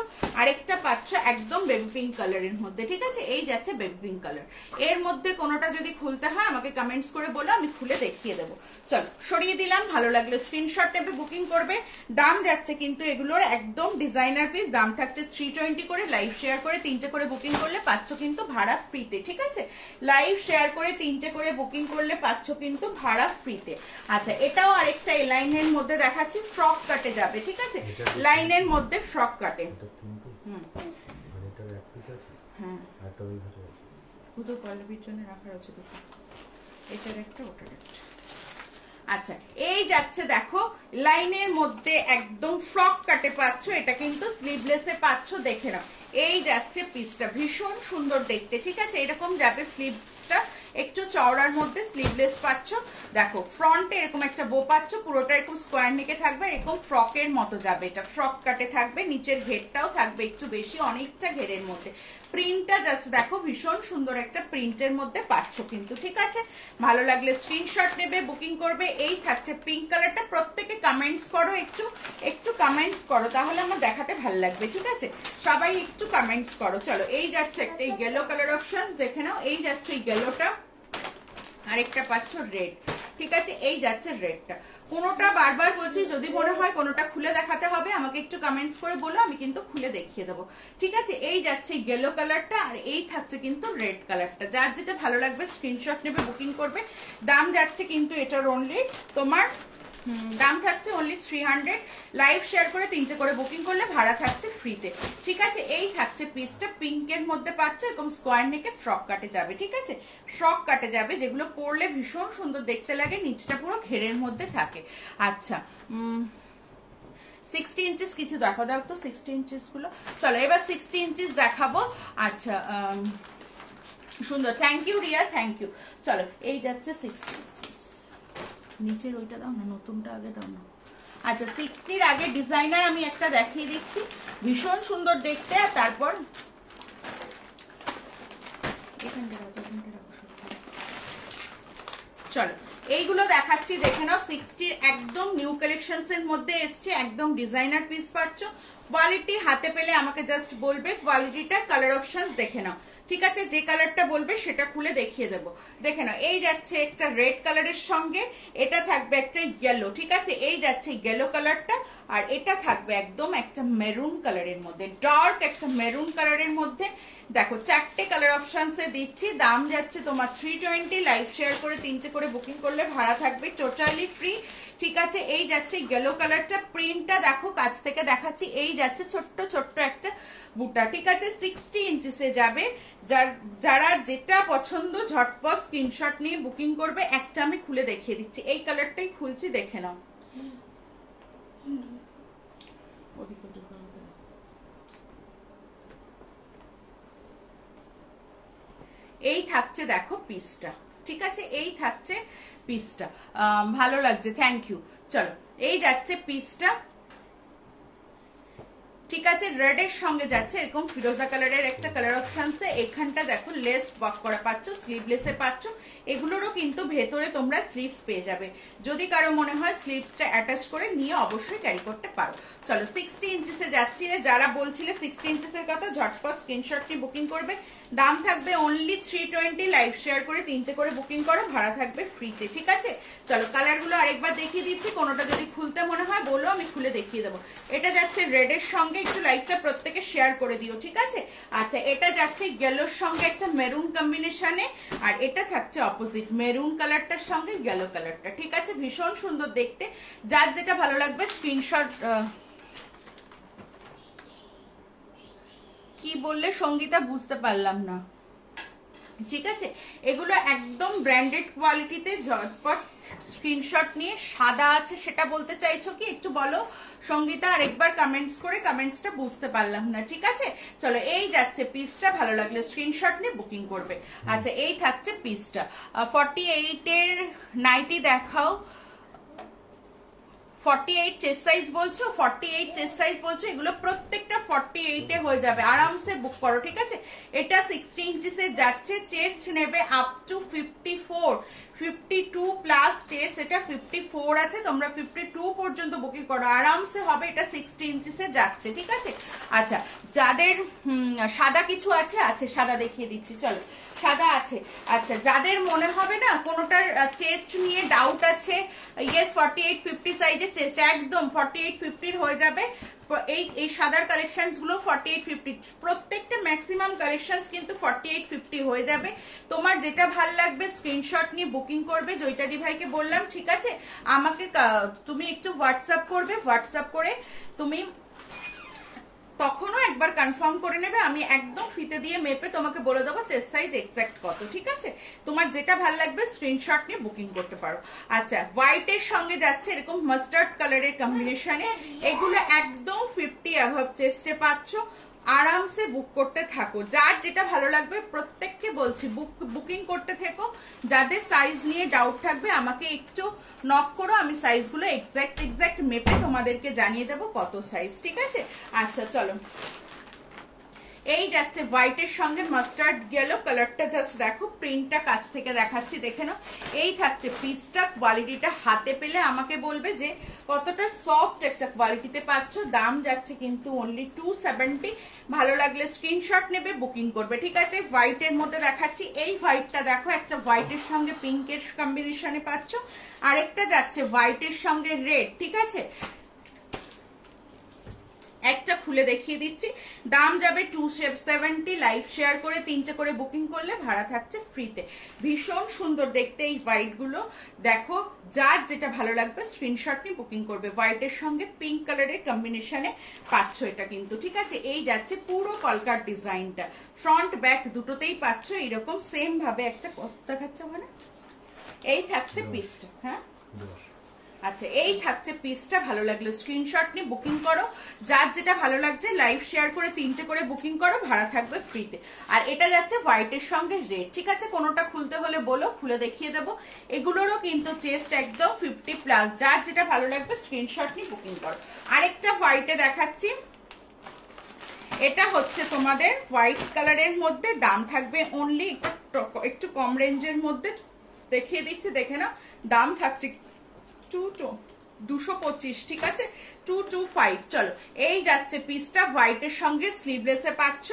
আরেকটা পাচ্ছ একদম বেবি পিঙ্ক কালারের মধ্যে, ঠিক আছে। এই যাচ্ছে বেবি পিঙ্ক কালার। এর মধ্যে কোনোটা যদি খুলতে হয় আমাকে কমেন্টস করে বলো, আমি খুলে দেখিয়ে দেবো। চলো সরিয়ে দিলাম। ভালো লাগলে স্ক্রিনশট নেবে, বুকিং করবে। দাম যাচ্ছে কিন্তু এগুলোর একদম ডিজাইনার পিস, দাম থাকছে 320 করে। লাইভ শেয়ার করে 3টে করে বুকিং করলে পাচ্ছ কিন্তু ভাড়া ফ্রিতে, ঠিক আছে। লাইভ শেয়ার করে 3টে করে বুকিং করলে পাচ্ছ কিন্তু ভাড়া ফ্রিতে। আচ্ছা এটাও আরেকটা এই লাইনের মধ্যে দেখাচ্ছি, ফ্রক কাটে যাবে, ঠিক আছে। লাইনের মধ্যে ফ্রক কাটে। হ্যাঁ দুটো কলবির জন্য রাখার আছে, দুটো, এটার একটা ওটার একটা। আচ্ছা এই যাচ্ছে দেখো লাইনের মধ্যে একদম ফ্রক কাটে পাচ্ছ। এটা কিন্তু স্লিভলেসে পাচ্ছ, দেখে নাও। এই যাচ্ছে পিসটা, ভীষণ সুন্দর দেখতে, ঠিক আছে। এরকম যাবে স্লিভসটা, একটু চওড়ার মধ্যে স্লিভলেস পাচ্ছ। দেখো ফ্রন্টে এরকম একটা বো পাচ্ছ, পুরোটা এরকম স্কোয়ার নেকে থাকবে, এরকম ফ্রকের মতো যাবে। এটা ফ্রক কাটে থাকবে, নিচের ঘেরটাও থাকবে একটু বেশি, অনেকটা ঘেরের মধ্যে। প্রিন্টটা জাস্ট দেখো, ভীষণ সুন্দর একটা প্রিন্টের মধ্যে পাচ্ছ কিন্তু, ঠিক আছে। ভালো লাগলে স্ক্রিনশট নেবে, বুকিং করবে। এই থাকছে পিঙ্ক কালারটা। প্রত্যেকে কমেন্টস করো, একটু একটু কমেন্টস করো, তাহলে আমার দেখাতে ভালো লাগবে, ঠিক আছে। সবাই একটু কমেন্টস করো। চলো এই যাচ্ছে একটা ইয়েলো কালার অপশন, দেখে নাও। এই যাচ্ছে ইয়েলোটা, আরেকটা পাচ্ছ রেড, ঠিক আছে। এই যাচ্ছে রেডটা। কোনোটা বারবার বলছি, যদি মনে হয় কোনোটা খুলে দেখাতে হবে আমাকে একটু কমেন্টস করে বলো, আমি কিন্তু খুলে দেখিয়ে দেবো, ঠিক আছে। এই যাচ্ছে ইয়েলো কালারটা, আর এই থাকছে কিন্তু রেড কালারটা। যার যেটা ভালো লাগবে স্ক্রিনশট নেবে, বুকিং করবে। দাম যাচ্ছে কিন্তু এটার অনলি তোমার দাম থাকছে অনলি 300। লাইভ শেয়ার করে 3টে করে বুকিং করলে ভাড়া থাকছে ফ্রিতে, ঠিক আছে। এই থাকছে পিসটা, পিঙ্কের মধ্যে পাচ্ছ, এরকম স্কোয়ার নেকে ফ্রক কাটে যাবে, ঠিক আছে। ফ্রক কাটে যাবে, যেগুলো পরলে ভীষণ সুন্দর দেখতে লাগে, নিচটা পুরো ঘেরের মধ্যে থাকে। আচ্ছা 60 ইঞ্চিস কিছু দেখো, দেখো তো 60 ইঞ্চিস গুলো। চলো এবার 60 ইঞ্চিস দেখাবো। আচ্ছা সুন্দর, thank you Riya, thank you. চলো এই যাচ্ছে 60 ইঞ্চিস। নিচের ওইটা দাও না, নতুনটা আগে দাও না। আচ্ছা 60-র আগে ডিজাইনার আমি একটা দেখিয়ে দিচ্ছি, ভীষণ সুন্দর দেখতে। আর তারপর চলো এইগুলো দেখাচ্ছি, দেখে নাও। 60-র একদম নিউ কালেকশনস এর মধ্যে এসছে, একদম ডিজাইনার পিস পাচ্ছ। কোয়ালিটি হাতে পেলে আমাকে জাস্ট বলবে কোয়ালিটিটা, কালার অপশন দেখে নাও, ঠিক আছে। যে কালারটা বলবে সেটা খুলে দেখিয়ে দেবো, দেখে নাও। এই যাচ্ছে একটা রেড কালারের সঙ্গে, এটা থাকবে একটা ইয়েলো, ঠিক আছে। এই যাচ্ছে ইয়েলো কালারটা, আর এটা থাকবে একদম একটা মেরুন কালারের মধ্যে, ডার্ক একটা মেরুন কালারের মধ্যে। দেখো 4টে কালার অপশনসে দিচ্ছি। দাম যাচ্ছে তোমার 320। লাইভ শেয়ার করে 3টে করে বুকিং করলে ভাড়া থাকবে টোটালি ফ্রি, ঠিক আছে। এই যাচ্ছে ইয়েলো কালারটা, প্রিন্টটা দেখো, কাছ থেকে দেখাচ্ছি। এই যাচ্ছে ছোট্ট ছোট্ট একটা বুটা, ঠিক আছে। 60 ইঞ্চিসে যাবে। যারা যেটা পছন্দ ঝটপট স্ক্রিনশট নিয়ে বুকিং করবে। একটা আমি খুলে দেখিয়ে দিচ্ছি, এই কালারটাই খুলছি, দেখে নাও। এই থাকছে দেখো পিসটা, ঠিক আছে। এই থাকছে পিসটা, ভালো লাগছে, থ্যাংক ইউ। চলো এই যাচ্ছে পিসটা, ঠিক আছে। রেড এর সঙ্গে যাচ্ছে এরকম ফিরোজা কালারের একটা কালার অপশনসে। এখানটা দেখো লেস ওয়ার্ক করা পাচ্ছ, স্লিভলেসে পাচ্ছ। এগুলোরও কিন্তু ভেতরে তোমরা স্লিভস পেয়ে যাবে, যদি কারো মনে হয় স্লিভসটা অ্যাটাচ করে নিয়ে অবশ্যই ক্যারি করতে পারো। চলো 60 ইঞ্চিসে যাচ্ছি। যারা বলছিলে 60 ইঞ্চিসের কথা, ঝটপট স্ক্রিনশটটি বুকিং করবে। দাম থাকবে অনলি 320। লাইভ শেয়ার করে 3টে করে বুকিং করো, ভাড়া থাকবে ফ্রিতে, ঠিক আছে। চলো কালারগুলো আরেকবার দেখিয়ে দিচ্ছি, কোনোটা যদি খুলতে মনে হয় বলো, আমি খুলে দেখিয়ে দেবো। এটা যাচ্ছে রেড এর সঙ্গে, একটু লাইটটা প্রত্যেকে শেয়ার করে দিও, ঠিক আছে। আচ্ছা এটা যাচ্ছে ইয়েলোর সঙ্গে একটা মেরুন কম্বিনেশনে, আর এটা থাকছে অপোজিট মেরুন কালারটার সঙ্গে ইয়েলো কালারটা, ঠিক আছে। ভীষণ সুন্দর দেখতে, যার যেটা ভালো লাগবে স্ক্রিনশট কি বললে সঙ্গীতা, বুঝতে পারলাম না। ঠিক আছে, এগুলো একদম ব্র্যান্ডেড কোয়ালিটিতে, ঝটপট স্ক্রিনশট নিয়ে। সাদা আছে সেটা বলতে চাইছো কি একটু বলো সঙ্গীতা, আর একবার কমেন্টস করে, কমেন্টসটা বুঝতে পারলাম না। ঠিক আছে, চলো এই যাচ্ছে পিসটা, ভালো লাগলে স্ক্রিনশট নিয়ে বুকিং করবে। আচ্ছা এই থাকছে পিসটা। 48 এর নাইটি দেখাও। 48 চেস্ট সাইজ বলছো, 48 চেস্ট সাইজ বলছো, এগুলো প্রত্যেকটা 48 এ হয়ে যাবে, আরামসে বুক করো। ঠিক আছে, এটা 60 ইঞ্চিস এ যাচ্ছে, চেস্ট নেবে আপ টু 54, 52 প্লাস চেস্ট, এটা 54 আছে, তোমরা 52 পর্যন্ত বুকিং করো, আরামসে হবে। এটা 60 ইঞ্চিস এ যাচ্ছে। ঠিক আছে, আচ্ছা যাদের সাদা কিছু আছে, সাদা দেখিয়ে দিচ্ছি, চলো সাদা আছে। আচ্ছা যাদের মনে হবে না কোনোটার চেস্ট নিয়ে ডাউট আছে, ইয়েস 48 50 সাইজের চেস্ট একদম 48 50 হয়ে যাবে। এই সাদার কালেকশনস গুলো 48 50, প্রত্যেকটা ম্যাক্সিমাম কালেকশনস কিন্তু 48 50 হয়ে যাবে। তোমার যেটা ভাল লাগবে স্ক্রিনশট নিয়ে বুকিং করবে, জয়িতাদি ভাইকে বললাম। ঠিক আছে, আমাকে তুমি একটু হোয়াটসঅ্যাপ করবে, হোয়াটসঅ্যাপ করে তুমি তখনও একবার কনফার্ম করে নেবে, আমি একদম ফিতে দিয়ে মেপে তোমাকে বলে দেবো চেস্ট সাইজ এক্সাক্ট কত। ঠিক আছে, তোমার যেটা ভালো লাগবে স্ক্রিনশট নিয়ে বুকিং করতে পারো। আচ্ছা হোয়াইট এর সঙ্গে যাচ্ছে এরকম মাস্টার্ড কালারের কম্বিনেশনে, এগুলো একদম 50 অ্যাভাব চেস্টে পাচ্ছ, আরামসে বুক করতে থাকো। যার যেটা ভালো লাগবে প্রত্যেককে বলছি বুকিং করতে থেকো। যাদের সাইজ নিয়ে ডাউট থাকবে আমাকে একটু নক করো, আমি সাইজগুলো এক্সাক্ট মেপে তোমাদেরকে জানিয়ে দেবো কত সাইজ। ঠিক আছে, আচ্ছা চলো এই যাচ্ছে হোয়াইটের সঙ্গে মাস্টার্ড গেল, কালারটা জাস্ট দেখো, প্রিন্টটা কাছ থেকে দেখাচ্ছি দেখে নাও। এই থাকছে পিসটা, কোয়ালিটিটা হাতে পেলে আমাকে বলবে যে কতটা সফট একটা কোয়ালিটিতে পাচ্ছ। দাম যাচ্ছে কিন্তু অনলি 270। ভালো লাগলে স্ক্রিনশট নেবে, বুকিং করবে। ঠিক আছে, হোয়াইটের মধ্যে দেখাচ্ছি, এই হোয়াইটটা দেখো, একটা হোয়াইটের সঙ্গে পিঙ্কের কম্বিনেশনে পাচ্ছ, আরেকটা যাচ্ছে হোয়াইটের সঙ্গে রেড। ঠিক আছে, একটা খুলে দেখিয়ে দিচ্ছি, দাম যাবে 270। লাইভ শেয়ার করে 3টে করে বুকিং করলে ভাড়া থাকছে ফ্রিতে। ভীষণ সুন্দর দেখতে এই হোয়াইট গুলো, দেখো যার যেটা ভালো লাগবে স্ক্রিনশট নিয়ে বুকিং করবে। হোয়াইটের সঙ্গে পিঙ্ক কালারের কম্বিনেশনে পাচ্ছ এটা কিন্তু। ঠিক আছে, এই যাচ্ছে পুরো কলকার ডিজাইনটা, ফ্রন্ট ব্যাক দুটোতেই পাচ্ছ এইরকম সেম ভাবে। একটা কত দেখাচ্ছে ওখানে, এই থাকছে পিসটা। হ্যাঁ আচ্ছা এই থাকছে পিসটা, ভালো লাগলো স্ক্রিনশট নিয়ে বুকিং করো। যার যেটা ভালো লাগছে লাইভ শেয়ার করে 3টে করে বুকিং করো, ভাড়া থাকবে ফ্রিতে। আর এটা যাচ্ছে হোয়াইটের সঙ্গে রেড। ঠিক আছে, কোনোটা খুলতে হলে বলো, খুলে দেখিয়ে দেবো। এগুলোরও কিন্তু চেস্ট একদম 50 প্লাস, যার যেটা ভালো লাগবে স্ক্রিনশট নিয়ে বুকিং করো। আরেকটা হোয়াইটে দেখাচ্ছি, এটা হচ্ছে তোমাদের হোয়াইট কালারের মধ্যে, দাম থাকবে অনলি একটু কম রেঞ্জের মধ্যে, দেখিয়ে দিচ্ছি দেখে নাও। দাম থাকছে 225। ঠিক আছে, 225। চলো এই যাচ্ছে পিসটা, হোয়াইটের সঙ্গে স্লিভলেসে পাচ্ছ,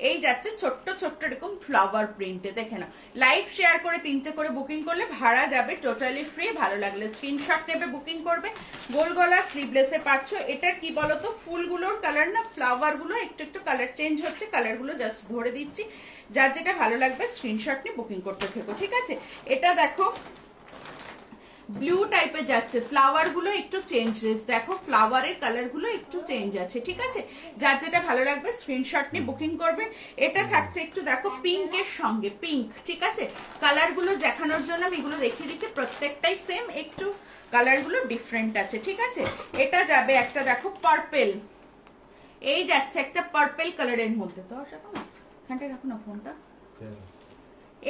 এই যাচ্ছে ছোট্ট ছোট্ট এরকম ফ্লাওয়ার প্রিন্টে, দেখে নাও। লাইভ শেয়ার করে 3টে করে বুকিং করলে ভাড়া যাবে টোটালি ফ্রি। ভালো লাগলে স্ক্রিনশট নেবে, বুকিং করবে। গোল গলা স্লিভলেসে পাচ্ছ। এটার কি বলতো, ফুলগুলোর কালার না, ফ্লাওয়ার গুলো একটু একটু কালার চেঞ্জ হচ্ছে, কালার গুলো জাস্ট ধরে দিচ্ছি। যার যেটা ভালো লাগবে স্ক্রিনশট নিয়ে বুকিং করতে থেকো। ঠিক আছে, এটা দেখো ব্লু টাইপের যাচ্ছে, ফ্লাওয়ার গুলো একটু চেঞ্জেস, দেখো ফ্লাওয়ারের কালার গুলো একটু চেঞ্জ আছে। ঠিক আছে, যার যেটা ভালো লাগবে স্ক্রিনশট নিয়ে বুকিং করবে। এটা থাকছে একটু দেখো পিঙ্কের সঙ্গে পিঙ্ক। ঠিক আছে, কালার গুলো দেখানোর জন্য আমি এগুলো দেখিয়ে দিচ্ছি, প্রত্যেকটাই সেম, একটু কালার গুলো ডিফারেন্ট আছে। ঠিক আছে, এটা যাবে একটা দেখো পার্পেল, এই যাচ্ছে একটা পার্পেল কালারের মধ্যে। তো রাখো না, হ্যান্ডে রাখো না ফোনটা।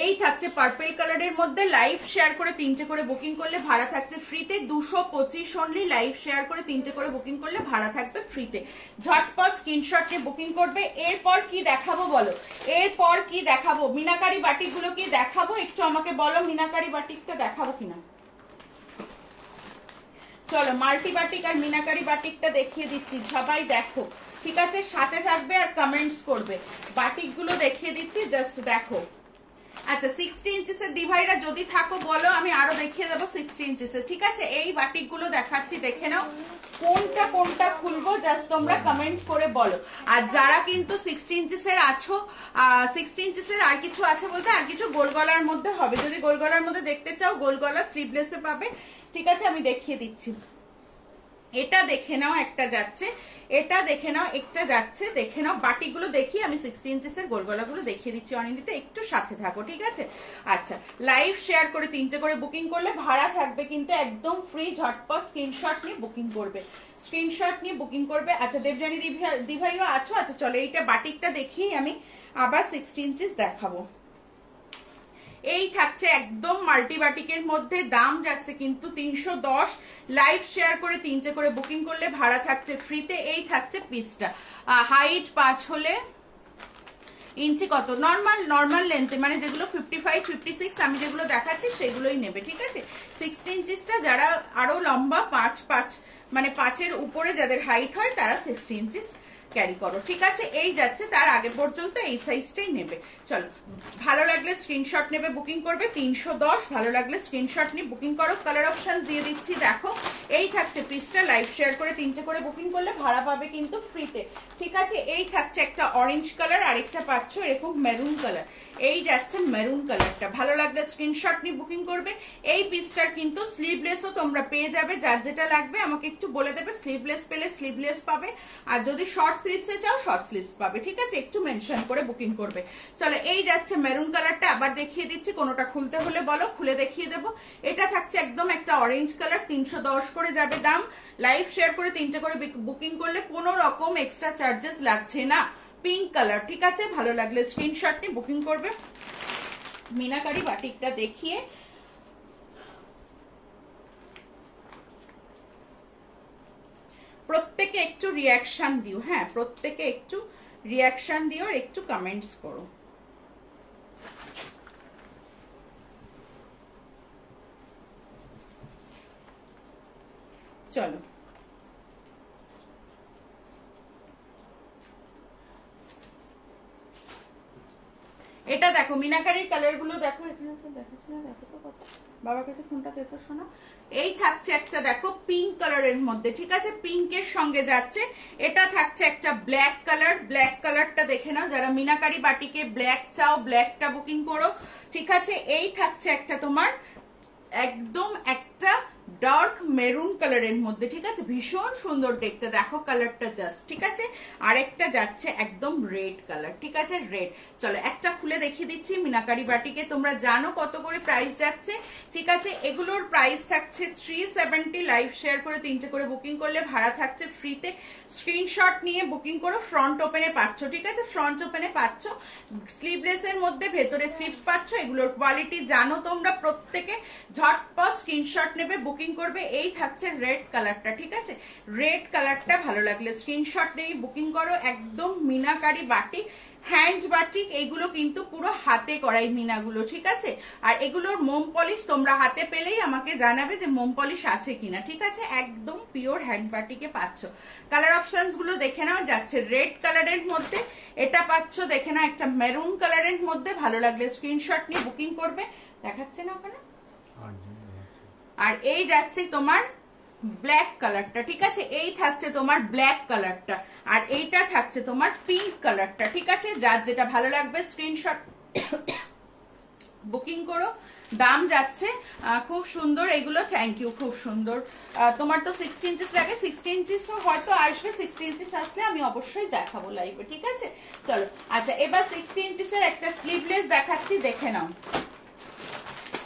এই থাকছে পার্পল কালারের মধ্যে, লাইভ শেয়ার করে 3টে করে বুকিং করলে ভাড়া থাকছে ফ্রিতে 225 অনলি। লাইভ শেয়ার করে 3টে করে বুকিং করলে ভাড়া থাকবে ফ্রিতে। ঝটপট স্ক্রিনশট নিয়ে বুকিং করবে। এরপর কি দেখাবো বলো, এরপর কি দেখাবো? মিনাকারি বাটিক গুলো কি দেখাবো একটু আমাকে বলো, মিনাকারি বাটিকটা দেখাবো কিনা। চলো মাল্টি বাটিক আর মিনাকারি বাটিকটা দেখিয়ে দিচ্ছি, সবাই দেখো। ঠিক আছে, সাথে থাকবে আর কমেন্টস করবে। বাটিক গুলো দেখিয়ে দিচ্ছি, জাস্ট দেখো। আচ্ছা 60 ইঞ্চিসের ডিভাইডার যদি থাকো বলো, আমি আরো দেখিয়ে দেবো 60 ইঞ্চিসের। ঠিক আছে, এই বাটিক গুলো দেখাচ্ছি, দেখে নাও কোনটা কোনটা খুলবো, জাস্ট তোমরা কমেন্টস করে বলো। আর যারা কিন্তু 60 ইঞ্চিসের আছো, 60 ইঞ্চিসের আর কিছু আছে বলতে, আর কিছু গোল গলার মধ্যে হবে, যদি গোল গলার মধ্যে দেখতে চাও গোল গলা স্লিভলেসে পাবে। ঠিক আছে, আমি দেখিয়ে দিচ্ছি। এটা দেখে নাও, একটা যাচ্ছে, এটা দেখে নাও, একটা যাচ্ছে, দেখে নাও। বাটিগুলো দেখি আমি, 60 ইঞ্চেসের গোল গলাগুলো দেখিয়ে দিচ্ছি অনিন্দিতা, একটু সাথে থাকো, ঠিক আছে? আচ্ছা, লাইভ শেয়ার করে 3টে করে বুকিং করলে ভাড়া থাকবে কিন্তু একদম ফ্রি। ঝটপট স্ক্রিনশট নিয়ে বুকিং করবে, স্ক্রিনশট নিয়ে বুকিং করবে। আচ্ছা, দেবজানী দিভাইও আছো? আচ্ছা চলো, এইটা বাটিকটা দেখি আমি, আবার 60 ইঞ্চিস দেখাবো। এই থাকছে একদম মাল্টিবাটিকের মধ্যে, দাম যাচ্ছে কিন্তু 310। লাইভ শেয়ার করে 3টে করে বুকিং করলে ভাড়া থাকছে ফ্রিতে। এই থাকছে পিসটা, হাইট 5 হলে ইঞ্চি কত, নর্মাল লেন্থে, মানে যেগুলো 55 56 আমি যেগুলো দেখাচ্ছি সেগুলোই নেবে, ঠিক আছে? 60 ইঞ্চিসটা যারা আরো লম্বা, 5 মানে 5-এর উপরে যাদের হাইট হয় তারা 60 ইঞ্চিস ক্যারি করো, ঠিক আছে? এই যাচ্ছে, তার আগে পর্যন্ত এই সাইজটাই নেবে। চলো, ভালো লাগলে স্ক্রিনশট নেবে, বুকিং করবে। 310, ভালো লাগলে স্ক্রিনশট নিয়ে বুকিং করো। কালার অপশন দিয়ে দিচ্ছি, দেখো এই থাকছে পিসটা। লাইভ শেয়ার করে 3টে করে বুকিং করলে ভাড়া পাবে কিন্তু ফ্রিতে, ঠিক আছে? এই থাকছে একটা অরেঞ্জ কালার, আরেকটা পাচ্ছ এরকম মেরুন কালার। এই যাচ্ছে মেরুন কালারটা, ভালো লাগলে স্ক্রিনশট নিয়ে বুকিং করবে। এই পিসটার কিন্তু স্লিভলেসও তোমরা পেয়ে যাবে, যার যেটা লাগবে আমাকে একটু বলে দেবে। স্লিভলেস পেলে স্লিভলেস পাবে, আর যদি শর্ট স্লিভসে চাও শর্ট স্লিভস পাবে, ঠিক আছে? একটু মেনশন করে বুকিং করবে। চলো, এই যাচ্ছে মেরুন কালারটা, আবার দেখিয়ে দিচ্ছি, কোনোটা খুলতে হলে বলো, খুলে দেখিয়ে দেবো। এটা থাকছে একদম একটা অরেঞ্জ কালার, 310 করে যাবে দাম। লাইভ শেয়ার করে 3টে করে বুকিং করলে কোনো রকম এক্সট্রা চার্জেস লাগছে না। পিঙ্ক কালার, ঠিক আছে? ভালো লাগলে স্ক্রিনশট নিয়ে বুকিং করবে। মিনাকারি বাটিকটা দেখিয়ে প্রত্যেকে একটু রিয়াকশন দিও, হ্যাঁ প্রত্যেকে একটু রিয়াকশন দিও আর একটু কমেন্টস করো। চলো, এটা দেখো মিনাকারির কালার গুলো দেখো, এখানে তো দেখাচ্ছি না, দেখো তো কত, বাবার কাছে ফোনটা দে তো শোনা। এই থাকছে একটা দেখো পিঙ্ক কালারের মধ্যে, ঠিক আছে? পিঙ্কের সঙ্গে যাচ্ছে। এটা থাকছে একটা ব্ল্যাক কালার, ব্ল্যাক কালারটা দেখে নাও, যারা মিনাকারি বাটিকে ব্ল্যাক চাও ব্ল্যাকটা বুকিং করো, ঠিক আছে? এই থাকছে একটা তোমার একদম একটা ডার্ক মেরুন কালারের মধ্যে, ঠিক আছে? ভীষণ সুন্দর দেখতে, দেখো কালারটা জাস্ট, ঠিক আছে? আরেকটা যাচ্ছে একদম রেড কালার, ঠিক আছে? রেড। চলো একটা খুলে দেখিয়ে দিচ্ছি। মিনাকারি বাটিকে তোমরা জানো কত করে প্রাইস যাচ্ছে, ঠিক আছে? এগুলোর প্রাইস থাকছে 370। লাইভ শেয়ার করে 3টে করে বুকিং করলে ভাড়া থাকছে ফ্রিতে। স্ক্রিনশট নিয়ে বুকিং করো। ফ্রন্ট ওপেনে পাচ্ছ, ঠিক আছে? ফ্রন্ট ওপেনে পাচ্ছ, স্লিভলেসের মধ্যে ভেতরে স্লিভস পাচ্ছ। এগুলোর কোয়ালিটি জানো তোমরা প্রত্যেকে, ঝটপট স্ক্রিনশট নেবে, বুকিং করবে। এই থাকছে রেড কালারটা, ঠিক আছে? রেড কালারটা ভালো লাগলে স্ক্রিনশট নিয়ে বুকিং করো। একদম মিনাকারি বাটিক, হ্যান্ড বাটিক, এগুলো কিন্তু পুরো হাতে করাই মিনাগুলো, ঠিক আছে? আর এগুলোর মোম পলিশ তোমরা হাতে পেলেই আমাকে জানাবে যে মোম পলিশ আছে কিনা, ঠিক আছে? একদম পিওর হ্যান্ড বাটিকে পাচ্ছ। কালার অপশনস গুলো দেখে নাও, যাচ্ছে রেড কালারের মধ্যে, এটা পাচ্ছ দেখে নাও একটা মেরুন কালারের মধ্যে। ভালো লাগলে স্ক্রিনশট নিয়ে বুকিং করবে। দেখাচ্ছে না ওখানে? আর এই যাচ্ছে তোমার ব্ল্যাক কালারটা, ঠিক আছে? এই থাকছে তোমার ব্ল্যাক কালারটা, আর এইটা থাকছে তোমার পিঙ্ক কালারটা, ঠিক আছে? যার যেটা ভালো লাগবে স্ক্রিনশট বুকিং করো। দাম যাচ্ছে খুব সুন্দর এগুলো, থ্যাংক ইউ, খুব সুন্দর। তোমার তো 60 ইঞ্চিস লাগে, 60 ইঞ্চিস হয়তো আসবে, 60 ইঞ্চিস আসলে আমি অবশ্যই দেখাবো লাইভে, ঠিক আছে? চলো, আচ্ছা এবার 60 ইঞ্চিসের একটা স্লিভলেস দেখাচ্ছি, দেখে নাও।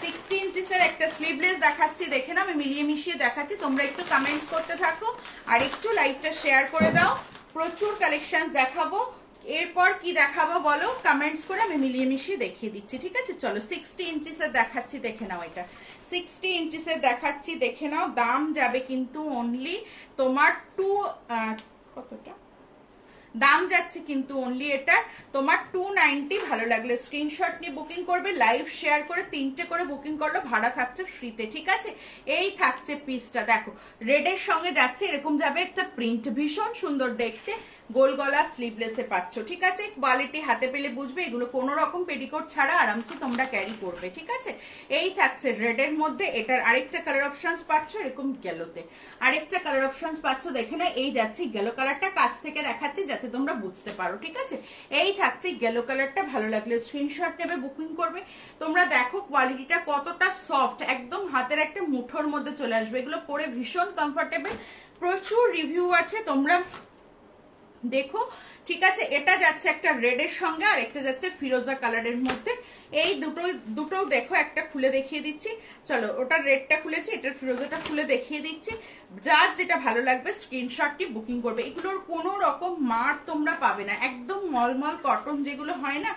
60 ইঞ্চিসের একটা স্লিভলেস দেখাচ্ছি, দেখে নাও। আমি মিলিয়ে মিশিয়ে দেখাচ্ছি, তোমরা একটু কমেন্টস করতে থাকো আর একটু লাইভটা শেয়ার করে দাও। প্রচুর কালেকশন দেখাবো, এরপর কি দেখাবো বলো কমেন্টস করে, আমি মিলিয়ে মিশিয়ে দেখিয়ে দিচ্ছি, ঠিক আছে? চলো 60 ইঞ্চিসের দেখাচ্ছি, দেখে নাও। এটা 60 ইঞ্চিসের দেখাচ্ছি, দেখে নাও। দাম যাবে কিন্তু অনলি তোমার কতটা দাম যাচ্ছে কিন্তু অনলি এটা তোমার 290। ভালো লাগলে স্ক্রিনশট নিয়ে বুকিং করবে। লাইভ শেয়ার করে 3টে করে বুকিং করলো, ভাড়া থাকছে ফ্রিতে, ঠিক আছে? এই থাকছে পিসটা, দেখো রেডের সঙ্গে যাচ্ছে, এরকম যাবে একটা প্রিন্ট, ভীষণ সুন্দর দেখতে। গোল গলা স্লিভলেসে পাচ্ছ, ঠিক আছে। কোয়ালিটি হাতে পেলে বুঝবে, এগুলো কোনো রকম পেটিকোট ছাড়া আরামসে তোমরা ক্যারি করবে, ঠিক আছে। এই থাকছে রেড এর মধ্যে, এটার আরেকটা কালার অপশনস পাচ্ছ এরকম গেলোতে, আরেকটা কালার অপশনস পাচ্ছ, দেখে না। এই যাচ্ছে গেলো কালারটা, কাছ থেকে দেখাচ্ছি যাতে তোমরা বুঝতে পারো, ঠিক আছে। এই থাকছে গেলো কালারটা, ভালো লাগলে স্ক্রিনশট নেবে, বুকিং করবে। তোমরা দেখো কোয়ালিটিটা কতটা সফট, একদম হাতের একটা মুঠোর মধ্যে চলে আসবে। এগুলো পরে ভীষণ কমফোর্টেবল, প্রচুর রিভিউ আছে, তোমরা দেখো, ঠিক আছে। এটা যাচ্ছে একটা রেড এর সঙ্গে, আর একটা যাচ্ছে ফিরোজা কালারের মধ্যে। এই দুটো দেখো, একটা খুলে দেখিয়ে দিচ্ছি, চলো। ওটা রেডটা খুলেছি, এটার ফিরোজাটা খুলে দেখিয়ে দিচ্ছি। যার যেটা ভালো লাগবে স্ক্রিনশটটি বুকিং করবে। এগুলোর কোনো রকম মার তোমরা পাবে না, একদম মলমল কটন যেগুলো হয় না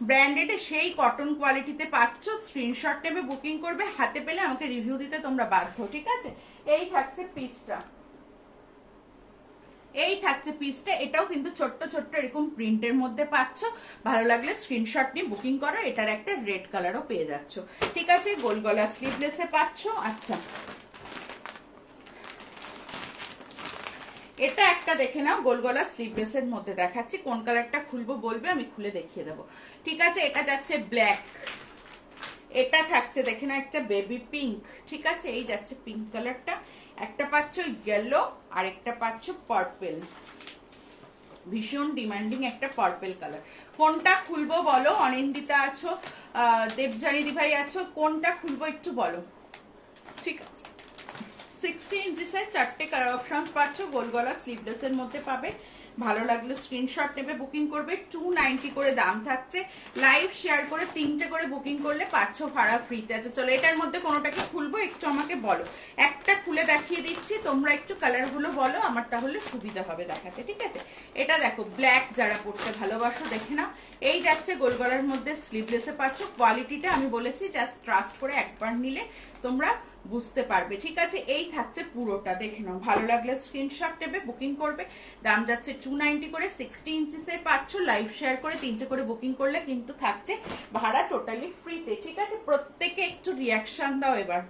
ব্র্যান্ডেডে, সেই কটন কোয়ালিটিতে পাচ্ছ। স্ক্রিনশট নেবে, বুকিং করবে, হাতে পেলে আমাকে রিভিউ দিতে তোমরা বাধ্য, ঠিক আছে। এই থাকছে পিসটা, এই থাকছে পিসটা। এটাও কিন্তু ছোট্ট ছোট্ট এরকম প্রিন্টের মধ্যে পাচ্ছ, ভালো লাগলে স্ক্রিনশট নিয়ে বুকিং করো। এটার একটা রেড কালারও পেয়ে যাচ্ছ, ঠিক আছে। গোল গলা স্লিভলেসে পাচ্ছ। আচ্ছা, এটা একটা দেখে নাও, গোল গলা স্লিভলেসের মধ্যে দেখাচ্ছি। কোন কালারটা খুলবো বলবে, আমি খুলে দেখিয়ে দেবো, ঠিক আছে। এটা যাচ্ছে ব্ল্যাক, এটা থাকছে দেখে না একটা বেবি পিঙ্ক, ঠিক আছে। এই যাচ্ছে পিঙ্ক কালারটা, একটা পাচ্ছ ইয়েলো, আর একটা পাচ্ছ পার্পেল, ভীষণ ডিমান্ডিং একটা পার্পেল কালার। কোনটা খুলবো বলো, অনিন্দিতা আছো, দেবজানি দিভাই আছো, কোনটা খুলবো একটু বলো, ঠিক আছে। 60 ইঞ্চিসের চারটে কালার অপশন পাচ্ছ, গোল গলা স্লিভলেসের মধ্যে পাবে। ভালো লাগলে স্ক্রিনশট নেবে, বুকিং করবে। 290 করে দাম থাকছে, লাইভ শেয়ার করে 3টে করে বুকিং করলে পাচ্ছ ভাড়া ফ্রিতে আছে। চলো, এটার মধ্যে কোনোটাকে খুলবো একটু আমাকে বলো, একটা খুলে দেখিয়ে দিচ্ছি, তোমরা একটু কালার গুলো বলো, আমার তাহলে সুবিধা হবে দেখাতে, ঠিক আছে। এটা দেখো ব্ল্যাক, যারা পড়তে ভালোবাসো দেখে নাও। এই যাচ্ছে গোল গলার মধ্যে স্লিভলেসে পাচ্ছ। কোয়ালিটিটা আমি বলেছি জাস্ট ট্রাস্ট করে একবার নিলে তোমরা বুঝতে পারবে, ঠিক আছে। এই থাকছে পুরোটা, দেখে নাও, ভালো লাগলে স্ক্রিনশট নেবে, বুকিং করবে। দাম যাচ্ছে 290 করে, 60 ইঞ্চিসের পাচ্ছ, লাইভ শেয়ার করে 3টে করে বুকিং করলে কিন্তু থাকছে ভাড়া টোটালি ফ্রিতে, ঠিক আছে। প্রত্যেকে একটু রিয়াকশন দাও এবার।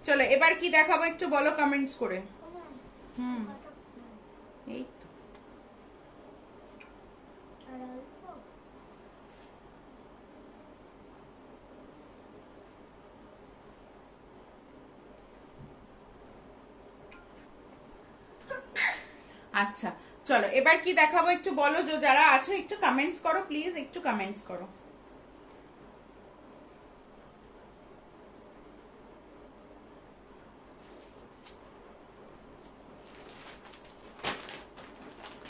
চলো, এবার কি দেখাবো একটু বলো কমেন্টস করে। এই তো আচ্ছা, চলো এবার কি দেখাবো একটু বলো, যারা আছো একটু কমেন্টস করো প্লিজ, একটু কমেন্টস করো।